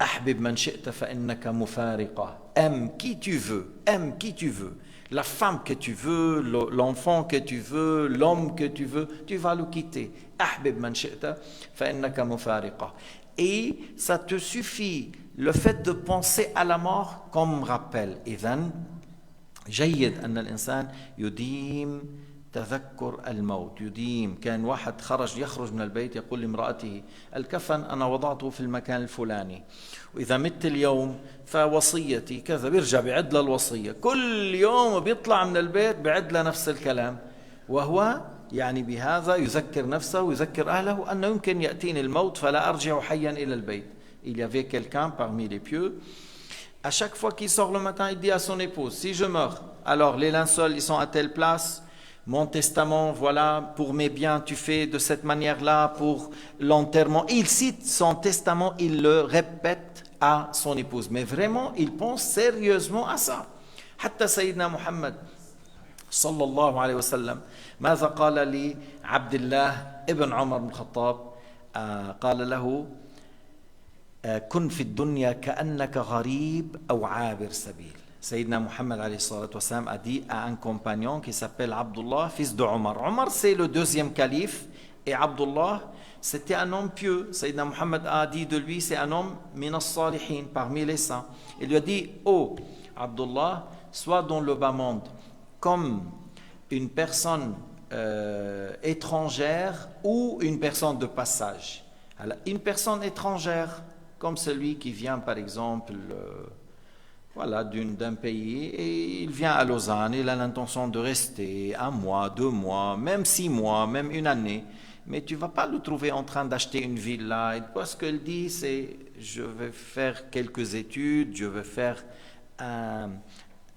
[SPEAKER 1] أحبب من شئت فإنك مفارقة. Aime qui tu veux, la femme que tu veux, l'enfant que tu veux, l'homme que tu veux, tu vas le quitter. أحبب من شئت فإنك مفارقة. Et ça te suffit, le fait de penser à la mort comme rappel. إذن جيد أن الإنسان يديم تذكر الموت يديم. كان واحد يخرج من البيت يقول لامرأته الكفن أنا وضعته في المكان الفلاني، وإذا مت اليوم فوصيتي كذا، بيرجع بيعد للوصية، كل يوم بيطلع من البيت بيعد لنفس الكلام، وهو يعني بهذا يذكر نفسه ويذكر أهله أنه يمكن يأتيني الموت فلا أرجع حيا إلى البيت. Il y avait quelqu'un parmi les pieux, à chaque fois qu'il sort le matin, il dit à son épouse, si je meurs, alors les linceaux ils sont à telle place, mon testament, voilà, pour mes biens, tu fais de cette manière-là, pour l'enterrement. Il cite son testament, il le répète à son épouse. Mais vraiment, il pense sérieusement à ça. حتى سيدنا محمد صلى الله عليه وسلم ماذا قال لعبد الله ابن عمر بن الخطاب؟ قال له كن في الدنيا كأنك غريب أو عابر سبيل. Sayyidina Muhammad alayhi salatu wassalam a dit à un compagnon qui s'appelle Abdullah, fils de Omar. Omar, c'est le deuxième calife, et Abdullah, c'était un homme pieux. Sayyidina Muhammad a dit de lui, c'est un homme min as-salihin, parmi les saints. Il lui a dit, oh Abdullah, sois dans le bas monde comme une personne étrangère ou une personne de passage. Alors, une personne étrangère, comme celui qui vient par exemple voilà, d'un pays et il vient à Lausanne, il a l'intention de rester 1 mois, 2 mois, même 6 mois, même 1 année, mais tu ne vas pas le trouver en train d'acheter une villa. Et ce qu'il dit, c'est je vais faire quelques études, je vais faire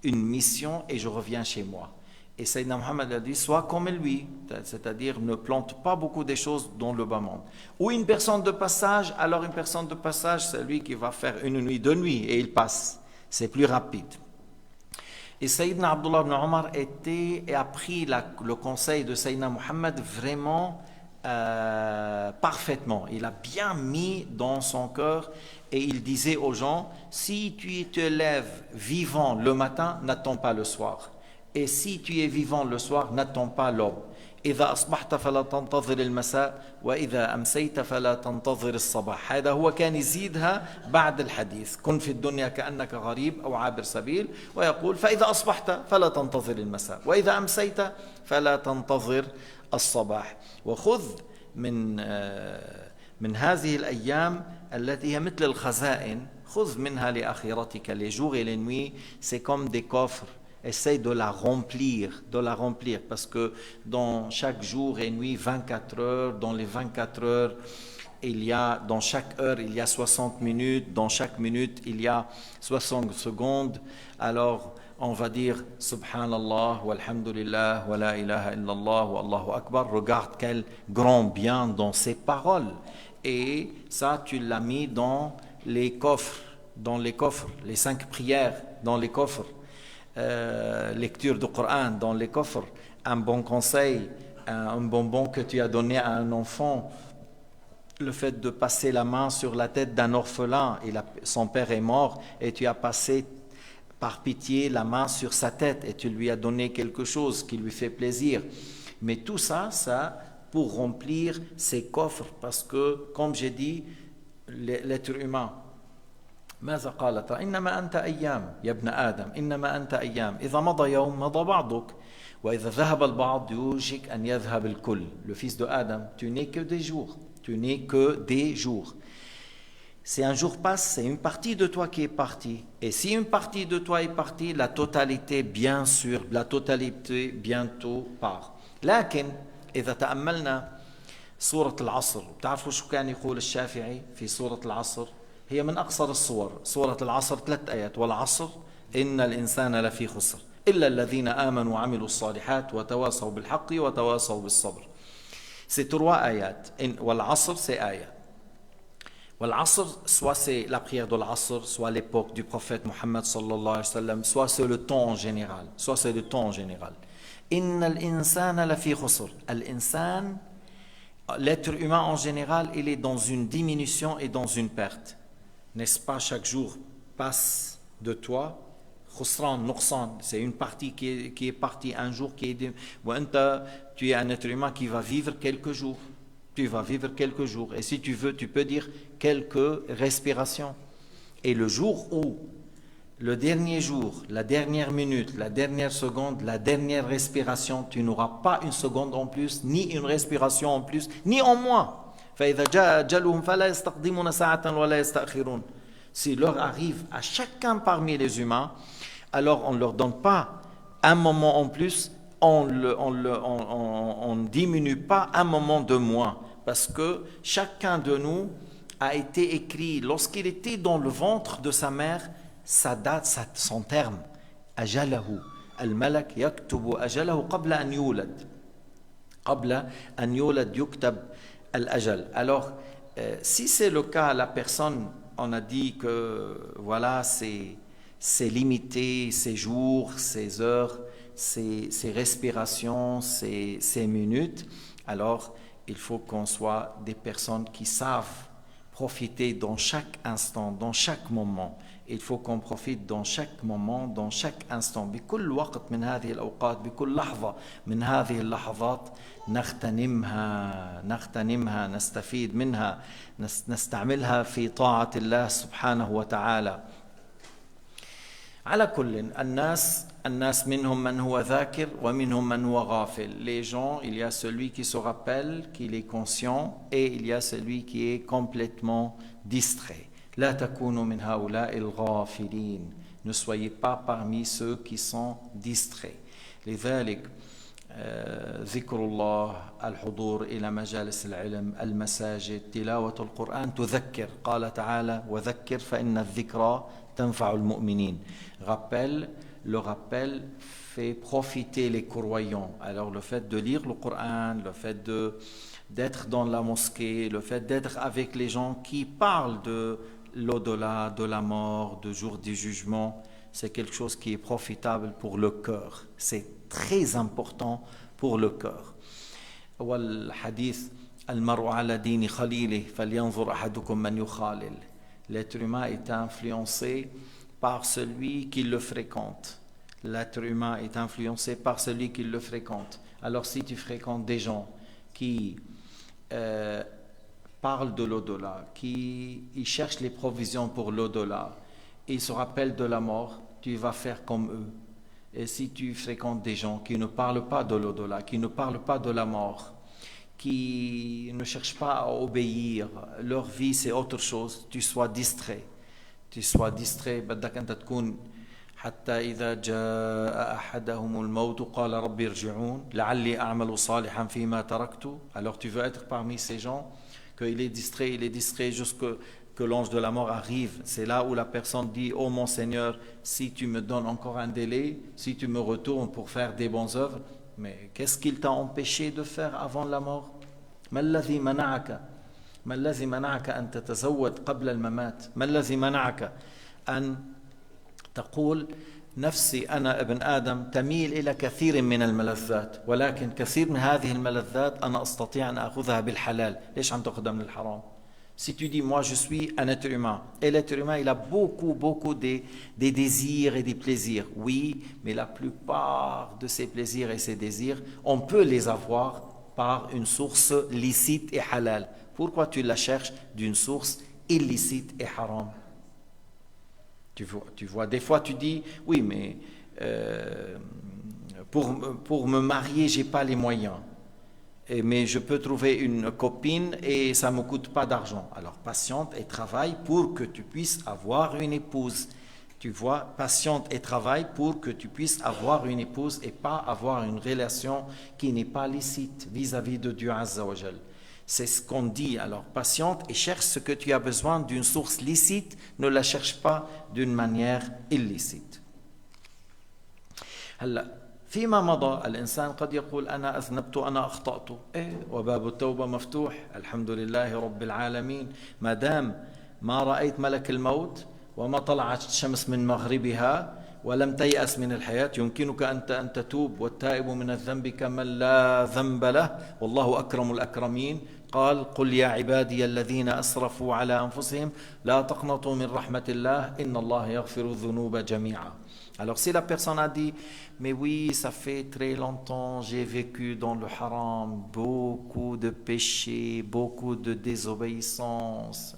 [SPEAKER 1] une mission et je reviens chez moi. Et Sayyidina Muhammad a dit, sois comme lui, c'est-à-dire ne plante pas beaucoup de choses dans le bas monde. Ou une personne de passage, alors une personne de passage, c'est lui qui va faire 1 nuit, 2 nuits et il passe. C'est plus rapide. Et Sayyidina Abdullah ibn Omar a pris le conseil de Sayyidina Muhammad vraiment parfaitement. Il a bien mis dans son cœur et il disait aux gens, si tu te lèves vivant le matin, n'attends pas le soir. Et si tu es vivant le soir, n'attends pas l'aube. إذا أصبحت فلا تنتظر المساء وإذا أمسيت فلا تنتظر الصباح. هذا هو كان يزيدها بعد الحديث كن في الدنيا كأنك غريب أو عابر سبيل، ويقول فإذا أصبحت فلا تنتظر المساء وإذا أمسيت فلا تنتظر الصباح. وخذ من هذه الأيام التي هي مثل الخزائن، خذ منها لآخرتك. Les jours et les nuits, c'est comme des coffres. Essaye de la remplir, parce que dans chaque jour et nuit, 24 heures, dans les 24 heures, dans chaque heure, il y a 60 minutes, dans chaque minute, il y a 60 secondes. Alors, on va dire Subhanallah, walhamdulillah, wa la ilaha illallah, wa Allahu Akbar. Regarde quel grand bien dans ces paroles. Et ça, tu l'as mis dans les coffres, les 5 prières dans les coffres. Lecture du Coran dans les coffres, un bon conseil, un bonbon que tu as donné à un enfant, le fait de passer la main sur la tête d'un orphelin, son père est mort et tu as passé par pitié la main sur sa tête et tu lui as donné quelque chose qui lui fait plaisir. Mais tout ça pour remplir ces coffres, parce que comme j'ai dit, l'être humain, ماذا قال؟ إنما أنت أيام يا ابن آدم، إنما أنت أيام، إذا مضى يوم مضى بعضك وإذا ذهب البعض يوشك أن يذهب الكل. Le fils de Adam, tu n'es que des jours, Si un jour passe, c'est une partie de toi qui est partie. Et si une partie de toi est partie, la totalité bientôt part. لكن إذا تأملنا سورة العصر، بتعرفوا شو كان يقول الشافعي في سورة العصر؟ هي من أقصر الصور. سورة العصر 3 آيات، والعصر إن الإنسان لفي خسر إلا الذين آمنوا وعملوا الصالحات وتواصوا بالحق وتواصوا بالصبر. C'est 3 آيات. والعصر c'est آية. والعصر, soit c'est la prière de l'Asr, soit l'époque du prophète Mohammed sallallahu alayhi wa sallam, soit c'est le temps en général. إن الإنسان لفي خسر. الإنسان, l'être humain en général, il est dans une diminution et dans une perte. N'est-ce pas, chaque jour passe de toi. Khusran, Nuqsan, c'est une partie qui est partie, un jour qui est... Tu es un être humain qui va vivre quelques jours. Et si tu veux, tu peux dire quelques respirations. Et le jour où le dernier jour, la dernière minute, la dernière seconde, la dernière respiration, tu n'auras pas une seconde en plus, ni une respiration en plus, ni en moins. فإذا جاء أجلهم فلا يستقدمون ساعة ولا يستأخرون. Si l'heure arrive à chacun parmi les humains, alors on ne leur donne pas un moment en plus, on ne diminue pas un moment de moins, parce que chacun de nous a été écrit, lorsqu'il était dans le ventre de sa mère, sa date, son terme. أجله الملك يكتب أجله قبل أن يولد قبل أن يولد يكتب الأجل. Alors, si c'est le cas, la personne, on a dit que voilà, c'est limité, ses jours, ses heures, ses respirations, ses minutes, alors il faut qu'on soit des personnes qui savent profiter dans chaque instant, dans chaque moment. Il faut qu'on profite dans chaque moment, dans chaque instant. بكل وقت من هذه الأوقات، بكل لحظة من هذه اللحظات نغتنمها نستفيد منها، نستعملها في طاعة الله سبحانه وتعالى. على كل الناس منهم من هو ذاكر ومنهم من هو غافل. Les gens, il y a celui qui se rappelle, qui est conscient, et il y a celui qui est complètement distrait. لا تكونوا من هؤلاء الغافلين. Ne soyez pas parmi ceux qui sont distraits. لذلك ذكر الله، الحضور إلى مجالس العلم، المساجد، تلاوة القرآن تذكر. قال تعالى: وذكر فإن الذكرى تنفع المؤمنين. Le rappel fait profiter les croyants. Alors le fait de lire le Coran, le fait d'être dans la mosquée, le fait d'être avec les gens qui parlent de l'au-delà, de la mort, du jour du jugement, c'est quelque chose qui est profitable pour le cœur. C'est très important pour le cœur. والحديث المرء على دين خليله فلينظر أحدكم من يخالل. L'être humain est influencé par celui qui le fréquente. L'être humain est influencé par celui qui le fréquente. Alors si tu fréquentes des gens qui parlent de l'au-delà, qui cherchent les provisions pour l'au-delà, ils se rappellent de la mort, tu vas faire comme eux. Et si tu fréquentes des gens qui ne parlent pas de l'au-delà, qui ne parlent pas de la mort, qui ne cherchent pas à obéir, leur vie c'est autre chose, tu sois distrait. بدك أنت تكون حتى إذا جاء أحدهم الموت قال ربي ارجعون لعلي أعمل صالحا فيما تركت. Alors tu veux être parmi ces gens qu'il est distrait jusqu'à que l'ange de la mort arrive. C'est là où la personne dit: oh mon Seigneur, si tu me donnes encore un délai, si tu me retournes pour faire des bonnes œuvres, mais qu'est-ce qu'il t'a empêché de faire avant la mort? ما الذي منعك أن تتزود قبل الممات؟ ما الذي منعك أن تقول نفسي أنا ابن آدم تميل إلى كثير من الملذات، ولكن كثير من هذه الملذات أنا أستطيع أن أخذها بالحلال. ليش عم تأخذها من الحرام؟ Si tu dis, moi je suis un être humain, et l'être humain il a beaucoup des désirs et des plaisirs, oui, mais la plupart de ces plaisirs et ces désirs, on peut les avoir par une source licite et halal. Pourquoi tu la cherches d'une source illicite et haram? Tu vois, des fois tu dis, oui, mais pour me marier, j'ai pas les moyens. Mais je peux trouver une copine et ça ne me coûte pas d'argent. Alors patiente et travaille pour que tu puisses avoir une épouse. Tu vois, patiente et travaille pour que tu puisses avoir une épouse et pas avoir une relation qui n'est pas licite vis-à-vis de Dieu Azza wa Jal. C'est ce qu'on dit. Alors patiente et cherche ce que tu as besoin d'une source licite, ne la cherche pas d'une manière illicite. هلا فيما مضى الإنسان قد يقول أنا أذنبت أنا أخطأت، وباب التوبة مفتوح الحمد لله رب العالمين. ما دام ما رأيت ملك الموت وما طلعت الشمس من مغربها ولم تيأس من الحياة، يمكنك أن تتوب، والتائب من الذنب كمن لا ذنب له والله أكرم الأكرمين. قال: قل يا عبادي الذين أسرفوا على أنفسهم لا تقنطوا من رحمة الله إن الله يغفر الذنوب جميعا. Alors si la personne a dit, mais oui, ça fait très longtemps, j'ai vécu dans le haram, beaucoup de péchés, beaucoup de désobéissance,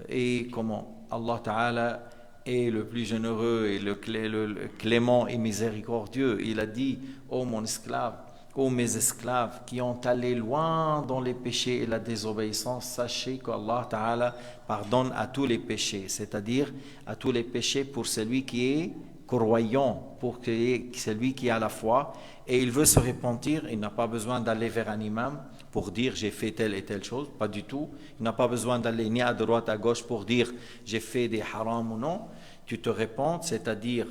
[SPEAKER 1] et comment Allah Ta'ala Et le plus généreux et le clément et miséricordieux, il a dit: ô mon esclave, ô mes esclaves qui ont allé loin dans les péchés et la désobéissance, sachez qu'Allah Ta'ala pardonne à tous les péchés, c'est-à-dire à tous les péchés pour celui qui est croyant, pour celui qui a la foi et il veut se repentir. Il n'a pas besoin d'aller vers un imam pour dire j'ai fait telle et telle chose, pas du tout. Il n'a pas besoin d'aller ni à droite à gauche pour dire j'ai fait des harams ou non. Tu te repens, c'est-à-dire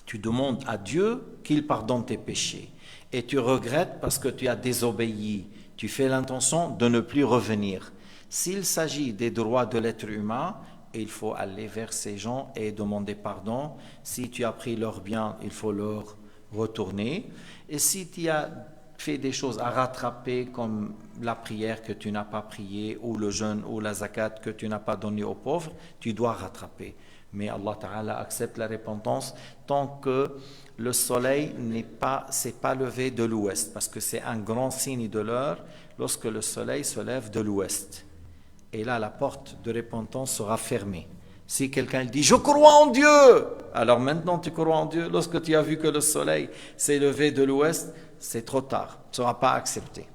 [SPEAKER 1] tu demandes à Dieu qu'il pardonne tes péchés et tu regrettes parce que tu as désobéi. Tu fais l'intention de ne plus revenir. S'il s'agit des droits de l'être humain, il faut aller vers ces gens et demander pardon. Si tu as pris leurs biens, il faut leur retourner. Et si tu as fait des choses à rattraper comme la prière que tu n'as pas priée ou le jeûne ou la zakat que tu n'as pas donné aux pauvres, tu dois rattraper. Mais Allah Ta'ala accepte la repentance tant que le soleil s'est pas levé de l'ouest, parce que c'est un grand signe de l'heure lorsque le soleil se lève de l'ouest. Et là, la porte de repentance sera fermée. Si quelqu'un dit « Je crois en Dieu !» alors maintenant tu crois en Dieu. Lorsque tu as vu que le soleil s'est levé de l'ouest, c'est trop tard. Il ne sera pas accepté.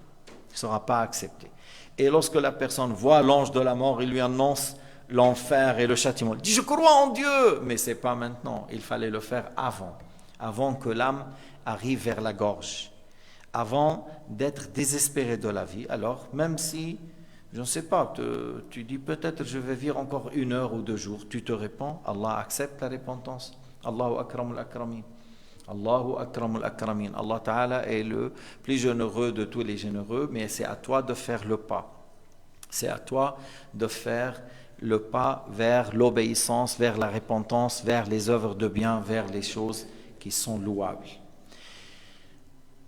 [SPEAKER 1] Il ne sera pas accepté. Et lorsque la personne voit l'ange de la mort, il lui annonce l'enfer et le châtiment. Il dit « Je crois en Dieu !» Mais ce n'est pas maintenant. Il fallait le faire avant que l'âme arrive vers la gorge, avant d'être désespéré de la vie. Alors, même si je ne sais pas, tu dis peut-être je vais vivre encore 1 heure ou 2 jours. Tu te réponds, Allah accepte la repentance. Allahu akramul akramin. Allahu akramul akramin. Allah Ta'ala est le plus généreux de tous les généreux, mais c'est à toi de faire le pas. C'est à toi de faire le pas vers l'obéissance, vers la repentance, vers les œuvres de bien, vers les choses qui sont louables.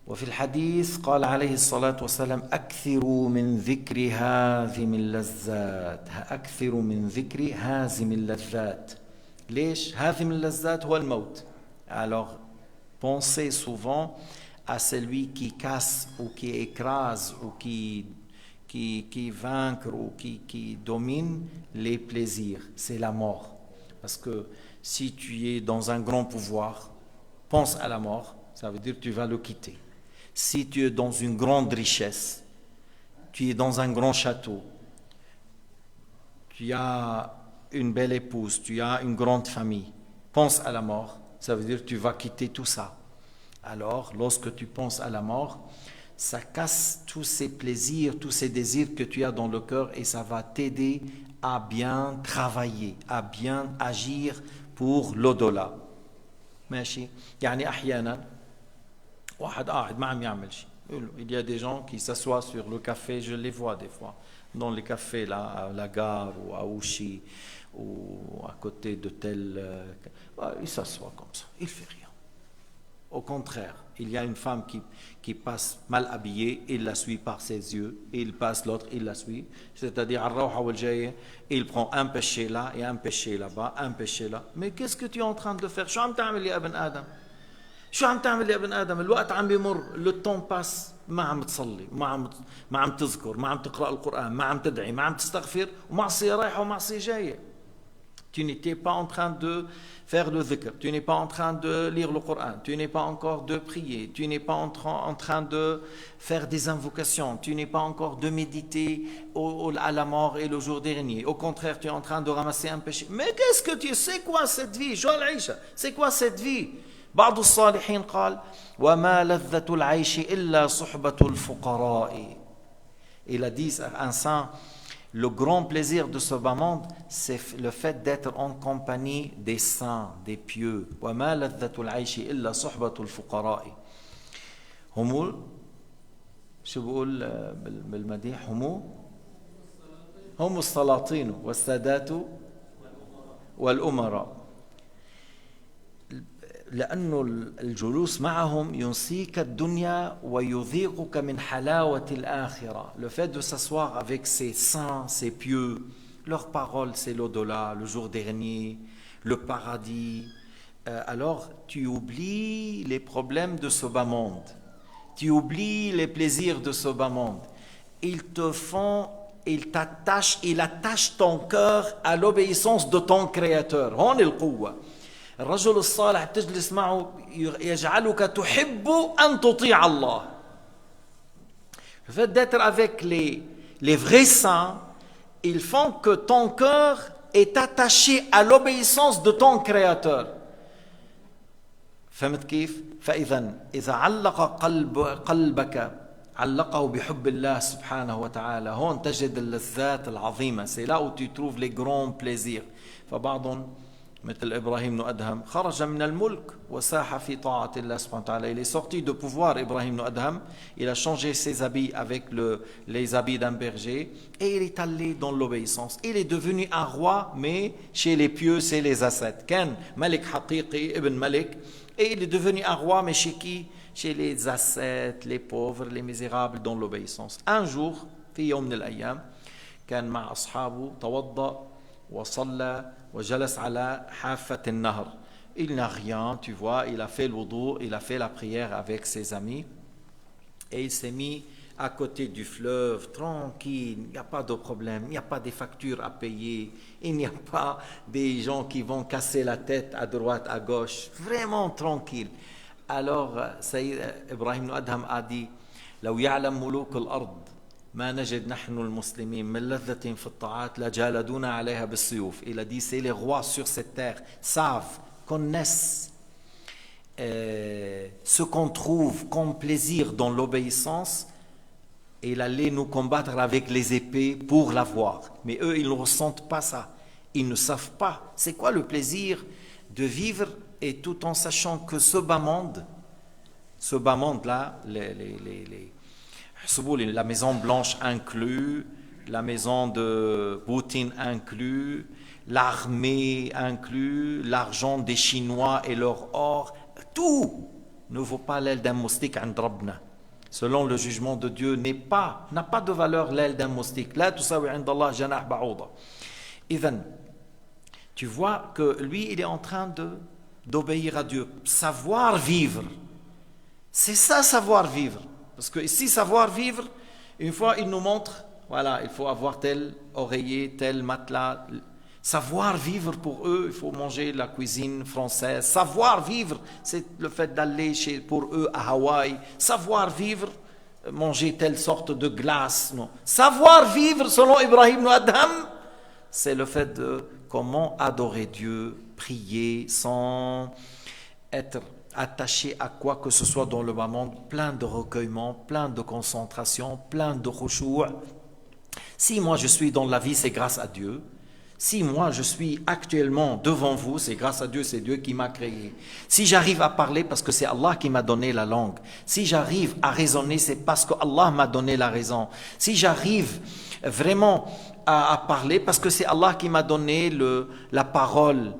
[SPEAKER 1] وفي الحديث قال عليه الصلاة والسلام أكثروا من ذكر هازم اللذات أكثروا من ذكر هازم اللذات ليش؟ هازم اللذات هو الموت. Alors pensez souvent à celui qui casse ou qui écrase ou qui vaincre ou qui domine les plaisirs, c'est la mort. Parce que si tu es dans un grand pouvoir, pense à la mort, ça veut dire que tu vas le quitter. Si tu es dans une grande richesse, tu es dans un grand château, tu as une belle épouse, tu as une grande famille, pense à la mort, ça veut dire que tu vas quitter tout ça. Alors, lorsque tu penses à la mort, ça casse tous ces plaisirs, tous ces désirs que tu as dans le cœur et ça va t'aider à bien travailler, à bien agir pour l'au-delà. ماشي يعني أحيانا واحد قاعد ما عم يعمل شيء. Il y a des gens qui s'assoient sur le café, je les vois des fois, dans les cafés là, à la gare ou à Ouchy ou à côté de tel... il s'assoit comme ça, il ne fait rien. Au contraire, il y a une femme qui passe mal habillée, il la suit par ses yeux, il passe l'autre, il la suit. C'est-à-dire, il prend un péché là et un péché là-bas, un péché là. Mais qu'est-ce que tu es en train de faire? شو عم تعمل يا ابن آدم؟ شو عم تعمل يا ابن آدم؟ الوقت عم بيمر، le temps passe، ما عم تصلي، ما عم تذكر، ما عم تقرأ القرآن، ما عم تدعي، ما عم تستغفر، ومعصية رايحة ومعصية جاية. Tu n'étais pas en train de faire le dhikr, tu n'es pas en train de lire le Coran, tu n'es pas encore de prier, tu n'es pas en train de faire des invocations, tu n'es pas encore de méditer à la mort et le jour dernier. Au contraire, tu es en train de ramasser un péché. Mais qu'est-ce que tu... C'est quoi cette vie? C'est quoi cette vie? بعض الصالحين قال وما لذة العيش إلا صحبة الفقراء. Il a dit un saint, le grand plaisir de ce bas monde, c'est le fait d'être en compagnie des saints, des pieux. وما لذة العيش إلا صحبة الفقراء. هم شو بقول بالمديح؟ هم السلاطين والسادات والأمراء. لأن الجلوس معهم ينسيك الدنيا ويذيقك من حلاوة الآخرة. Le fait de s'asseoir avec ces saints, ces pieux, leurs paroles c'est l'au-delà, le jour dernier, le paradis. Alors tu oublies les problèmes de ce bas monde, tu oublies les plaisirs de ce bas monde. Ils te font il attache ton cœur à l'obéissance de ton créateur. هون القوة. الرجل الصالح تجلس معه يجعلك تحب أن تطيع الله. Le fait d'être avec les vrais saints, ils font que ton cœur est attaché à l'obéissance de ton créateur. فهمت كيف؟ فإذا علق قلبك علقه بحب الله سبحانه وتعالى. هون تجد اللذات العظيمة. C'est là où tu trouves les grands plaisirs. فبعضهم مثل إبراهيم بن أدهم خرج من الملك وساح في طاعة الله سبحانه وتعالى. Il est sorti de pouvoir, Ibrahim بن أدهم. Il a changé ses habits avec les habits d'un berger et il est allé dans l'obéissance. Il est devenu un roi, mais chez les pieux, c'est les ascètes. كان ملك حقيقي ابن ملك. Et il est devenu un roi, mais chez qui? Chez les ascètes, les pauvres, les misérables, dans l'obéissance. Un jour, في يوم من الأيام, كان مع أصحابه توضأ وصلى وجلس على حافة النهر. Il n'a rien, tu vois, il a fait le wudu, il a fait la prière avec ses amis et il s'est mis à côté du fleuve, tranquille, il n'y a pas de problème, il n'y a pas des factures à payer, il n'y a pas des gens qui vont casser la tête à droite, à gauche, vraiment tranquille. Alors, Ibrahim بن أدهم a dit, لو يعلم ملوك الأرض ما نجد نحن المسلمين من لذة في الطاعات لجالدونا عليها بالسيوف. Il a dit, c'est les rois sur cette terre savent, connaissent ce qu'on trouve comme plaisir dans l'obéissance. Et il allait nous combattre avec les épées pour l'avoir. Mais eux, ils ne ressentent pas ça. Ils ne savent pas. C'est quoi le plaisir de vivre et tout en sachant que ce bas monde-là, la Maison Blanche inclus, la maison de Poutine inclus, l'armée inclus, l'argent des Chinois et leur or, tout ne vaut pas l'aile d'un moustique عند ربنا. Selon le jugement de Dieu, n'a pas de valeur l'aile d'un moustique. لا تساوي عند الله جناح بعوضة. إذن, tu vois que lui, il est en train d'obéir à Dieu. Savoir vivre. C'est ça, savoir vivre. Parce que ici, savoir vivre, une fois, il nous montre, voilà, il faut avoir tel oreiller, tel matelas. Savoir vivre pour eux, il faut manger la cuisine française. Savoir vivre, c'est le fait d'aller pour eux à Hawaï. Savoir vivre, manger telle sorte de glace. Non. Savoir vivre, selon Ibrahim بن أدهم, c'est le fait de comment adorer Dieu, prier sans être attaché à quoi que ce soit dans le bas monde, plein de recueillement, plein de concentration, plein de khushu'. Si moi je suis dans la vie, c'est grâce à Dieu. Si moi je suis actuellement devant vous, c'est grâce à Dieu, c'est Dieu qui m'a créé. Si j'arrive à parler, parce que c'est Allah qui m'a donné la langue. Si j'arrive à raisonner, c'est parce que Allah m'a donné la raison. Si j'arrive vraiment à parler, parce que c'est Allah qui m'a donné la parole,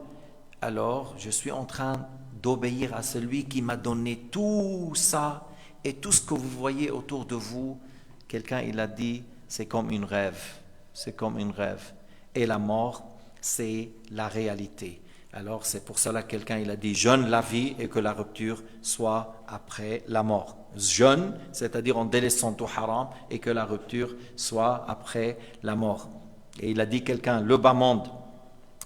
[SPEAKER 1] alors je suis en train d'obéir à celui qui m'a donné tout ça. Et tout ce que vous voyez autour de vous, quelqu'un il a dit, c'est comme une rêve. C'est comme une rêve. Et la mort, c'est la réalité. Alors c'est pour cela que quelqu'un il a dit jeûne la vie et que la rupture soit après la mort. Jeûne, c'est-à-dire en délaissant tout haram, et que la rupture soit après la mort. Et il a dit quelqu'un, le bas monde,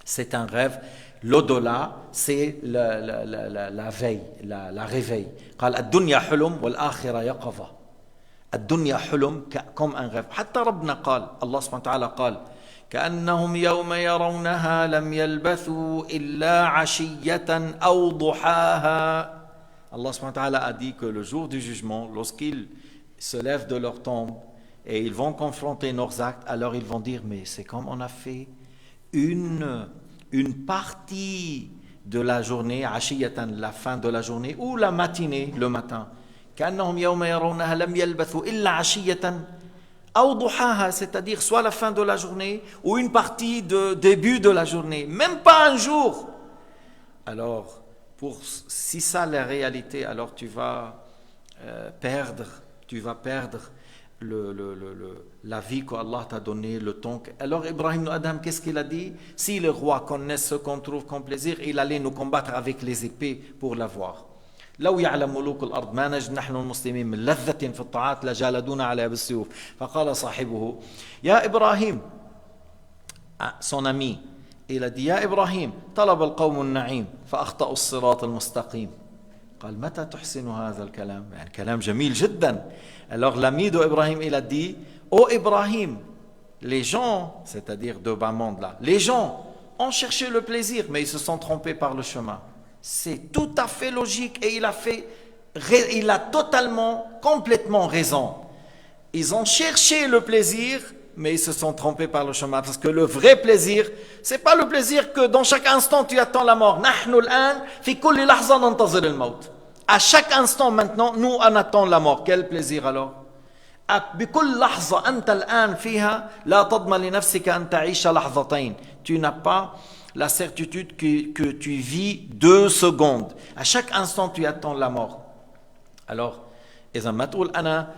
[SPEAKER 1] c'est un rêve. L'au-delà, c'est la veille, la réveil. قال الدنيا حلم والآخرة يقظة. الدنيا حلم comme un rêve. حتى ربنا قال, Allah subhanahu wa ta'ala قال كأنهم يوم يرونها لم يلبثوا إلا عشية أو ضحاها. Allah subhanahu wa ta'ala a dit que le jour du jugement, lorsqu'ils se lèvent de leur tombe et ils vont confronter leurs actes, alors ils vont dire, mais c'est comme on a fait une partie de la journée, عشية, la fin de la journée, ou la matinée, le matin. كأنهم يوم يرونها لم يلبثوا إلا عشية أو ضحاها, c'est-à-dire soit la fin de la journée ou une partie de début de la journée, même pas un jour. Alors, si ça la réalité, alors tu vas perdre la vie qu'Allah t'a donnée, le temps. Alors Ibrahim ibn Adham, qu'est-ce qu'il a dit? Si les rois connaissent ce qu'on trouve comme plaisir, il allait nous combattre avec les épées pour l'avoir. لو يعلم ملوك الأرض ما نجد نحن المسلمين من لذة في الطاعات لجالدونا عليها بالسيوف. فقال صاحبه يا إبراهيم، son ami, il a dit يا إبراهيم طلب القوم النعيم فأخطأوا الصراط المستقيم. قال متى تحسن هذا الكلام؟ يعني كلام جميل جدا. Alors l'ami d'Ibrahim il a dit ô Ibrahim, les gens, c'est-à-dire de bas monde là, les gens ont cherché le plaisir mais ils se sont trompés par le chemin. C'est tout à fait logique et il a totalement, complètement raison. Ils ont cherché le plaisir mais ils se sont trompés par le chemin, parce que le vrai plaisir, c'est pas le plaisir que dans chaque instant tu attends la mort. نحن الآن في كل لحظة ننتظر الموت. À chaque instant maintenant, nous en attendons la mort. Quel plaisir alors? بكل لحظة أنت الآن فيها لا تضمن لنفسك أن تعيش لحظتين. Tu n'as pas la certitude que tu vis 2 secondes. À chaque instant tu attends la mort. Alors, إذا ما تقول أنا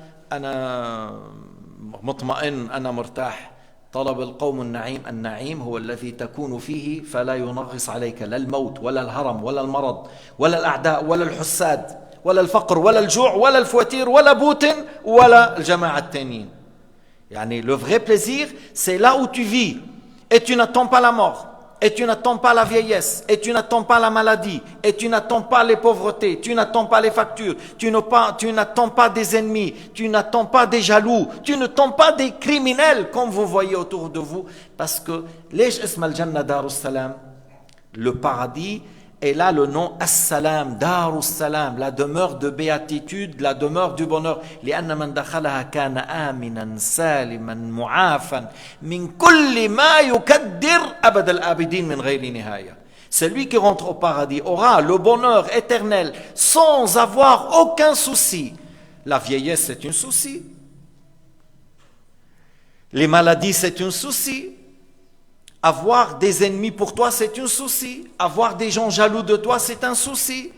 [SPEAKER 1] مطمئن أنا مرتاح. طلب القوم النعيم، النعيم هو الذي تكون فيه فلا ينغص عليك لا الموت ولا الهرم ولا المرض ولا الأعداء ولا الحساد ولا الفقر ولا الجوع ولا الفواتير ولا بوتين ولا الجماعة التانيين. يعني le vrai plaisir c'est là où tu vis et tu n'attends pas la mort et tu n'attends pas la vieillesse et tu n'attends pas la maladie et tu n'attends pas les pauvretés, tu n'attends pas les factures, tu n'attends pas des ennemis, tu n'attends pas des jaloux, tu n'attends pas des criminels comme vous voyez autour de vous, parce que ليش اسم الجنة دار السلام؟ Le paradis est là le nom As-Salam, Dar Salam, la demeure de béatitude, la demeure du bonheur. لأن من دخلها كان آمنا سالما معافا من كل ما يكدر أبد الآبدين من غير نهاية. Celui qui rentre au paradis aura le bonheur éternel sans avoir aucun souci. La vieillesse c'est un souci. Les maladies c'est un souci. Avoir des ennemis pour toi, c'est un souci. Avoir des gens jaloux de toi, c'est un souci.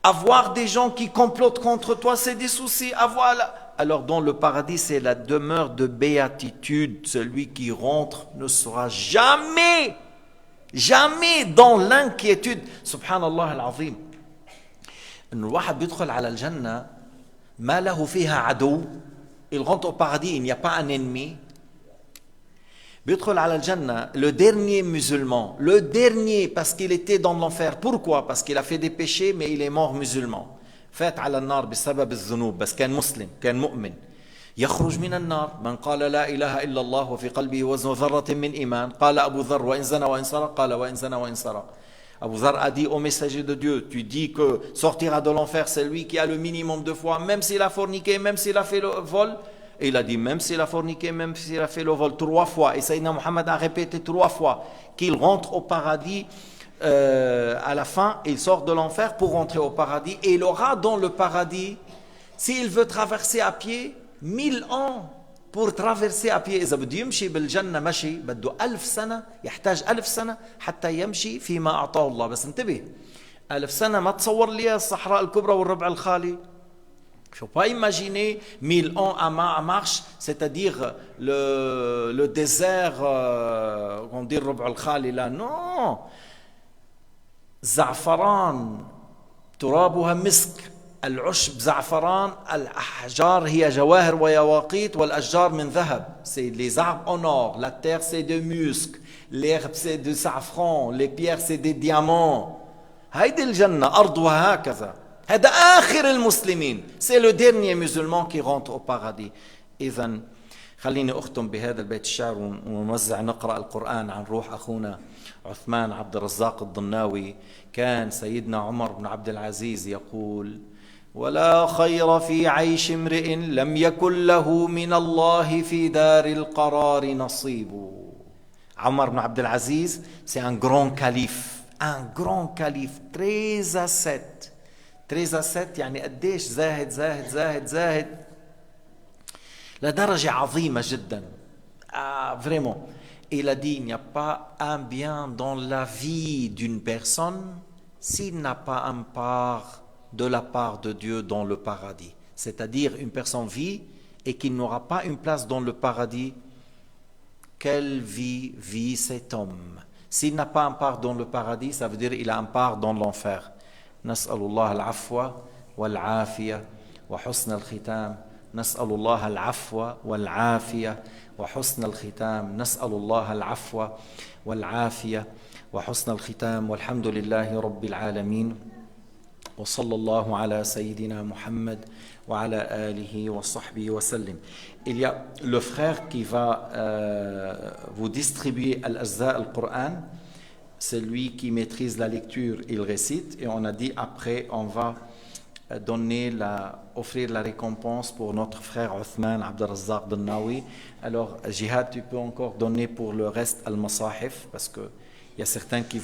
[SPEAKER 1] Avoir des gens qui complotent contre toi, c'est des soucis. Alors dans le paradis, c'est la demeure de béatitude. Celui qui rentre ne sera jamais dans l'inquiétude. Subhanallah al-Azim. الواحد بيدخل على الجنة ما له فيها عدو. Il rentre au paradis, il n'y a pas un ennemi. بيدخل على الجنة le dernier musulman, le dernier parce qu'il était dans l'enfer. Pourquoi? Parce qu'il a fait des péchés mais il est mort musulman. فات على النار بسبب الذنوب بس كان مسلم كان مؤمن. يخرج من النار من قال لا إله إلا الله وفي قلبه وزن ذرة من إيمان. قال أبو ذر وإن زنى وإن سرق. قال وإن زنى وإن سرق. Abu Dhar a dit au messager de Dieu, tu dis que sortira de l'enfer c'est lui qui a le minimum de foi, même s'il a forniqué, même s'il a fait le vol. Et il a dit, même s'il a forniqué, même s'il a fait le vol 3 fois, et Sayyidina Muhammad a répété 3 fois qu'il rentre au paradis, à la fin, il sort de l'enfer pour rentrer au paradis, et il aura dans le paradis, s'il veut traverser à pied, 1000 ans pour traverser à pied. إذا بده يمشي بالجنة مشي بده 1000 سنة، يحتاج 1000 سنة حتى يمشي فيما أعطاه الله. بس انتبه، 1000 سنة ما تصور لي الصحراء الكبرى والربع الخالي. Il ne faut pas imaginer 1000 ans à marche, c'est-à-dire le désert, on dit Rub' al-Khali là. Non. زعفران ترابها مسك العشب زعفران الأحجار هي جواهر ويواقيت والأشجار من ذهب. C'est les arbres en or, la terre c'est de musc, l'herbe c'est de safran, les pierres c'est des diamants. هيدي الجنة أرضها هكذا. هذا آخر المسلمين. C'est le dernier musulman qui rentre au paradis. إذن خليني أختم بهذا البيت الشعر ونوزع نقرأ القرآن عن روح أخونا عثمان عبد الرزاق الضناوي. كان سيدنا عمر بن عبد العزيز يقول ولا خير في عيش امرئ لم يكن له من الله في دار القرار نصيب. عمر بن عبد العزيز c'est un grand calife, très ascète. 13 à 7 يعني قديش زاهد لدرجة عظيمة جدا. Vraiment. Il a dit il n'y a pas un bien dans la vie d'une personne s'il n'a pas un part de la part de Dieu dans le paradis. C'est-à-dire une personne vit et qu'il n'aura pas une place dans le paradis. Quelle vie vit cet homme? S'il n'a pas un part dans le paradis, ça veut dire qu'il a un part dans l'enfer. نسأل الله العفو والعافية وحسن الختام. نسأل الله العفو والعافية وحسن الختام. نسأل الله العفو والعافية وحسن الختام. والحمد لله رب العالمين، وصلى الله على سيدنا Muhammad wa ala alihi wa sahbihi wa sallim. Il y a le frère qui va vous distribuer Al-Azza al-Qur'an. C'est lui qui maîtrise la lecture, il récite. Et on a dit après, on va offrir la récompense pour notre frère Uthman Abdelrazaq Dennaoui. Alors, Jihad, tu peux encore donner pour le reste Al-Masahif, parce qu'il y a certains qui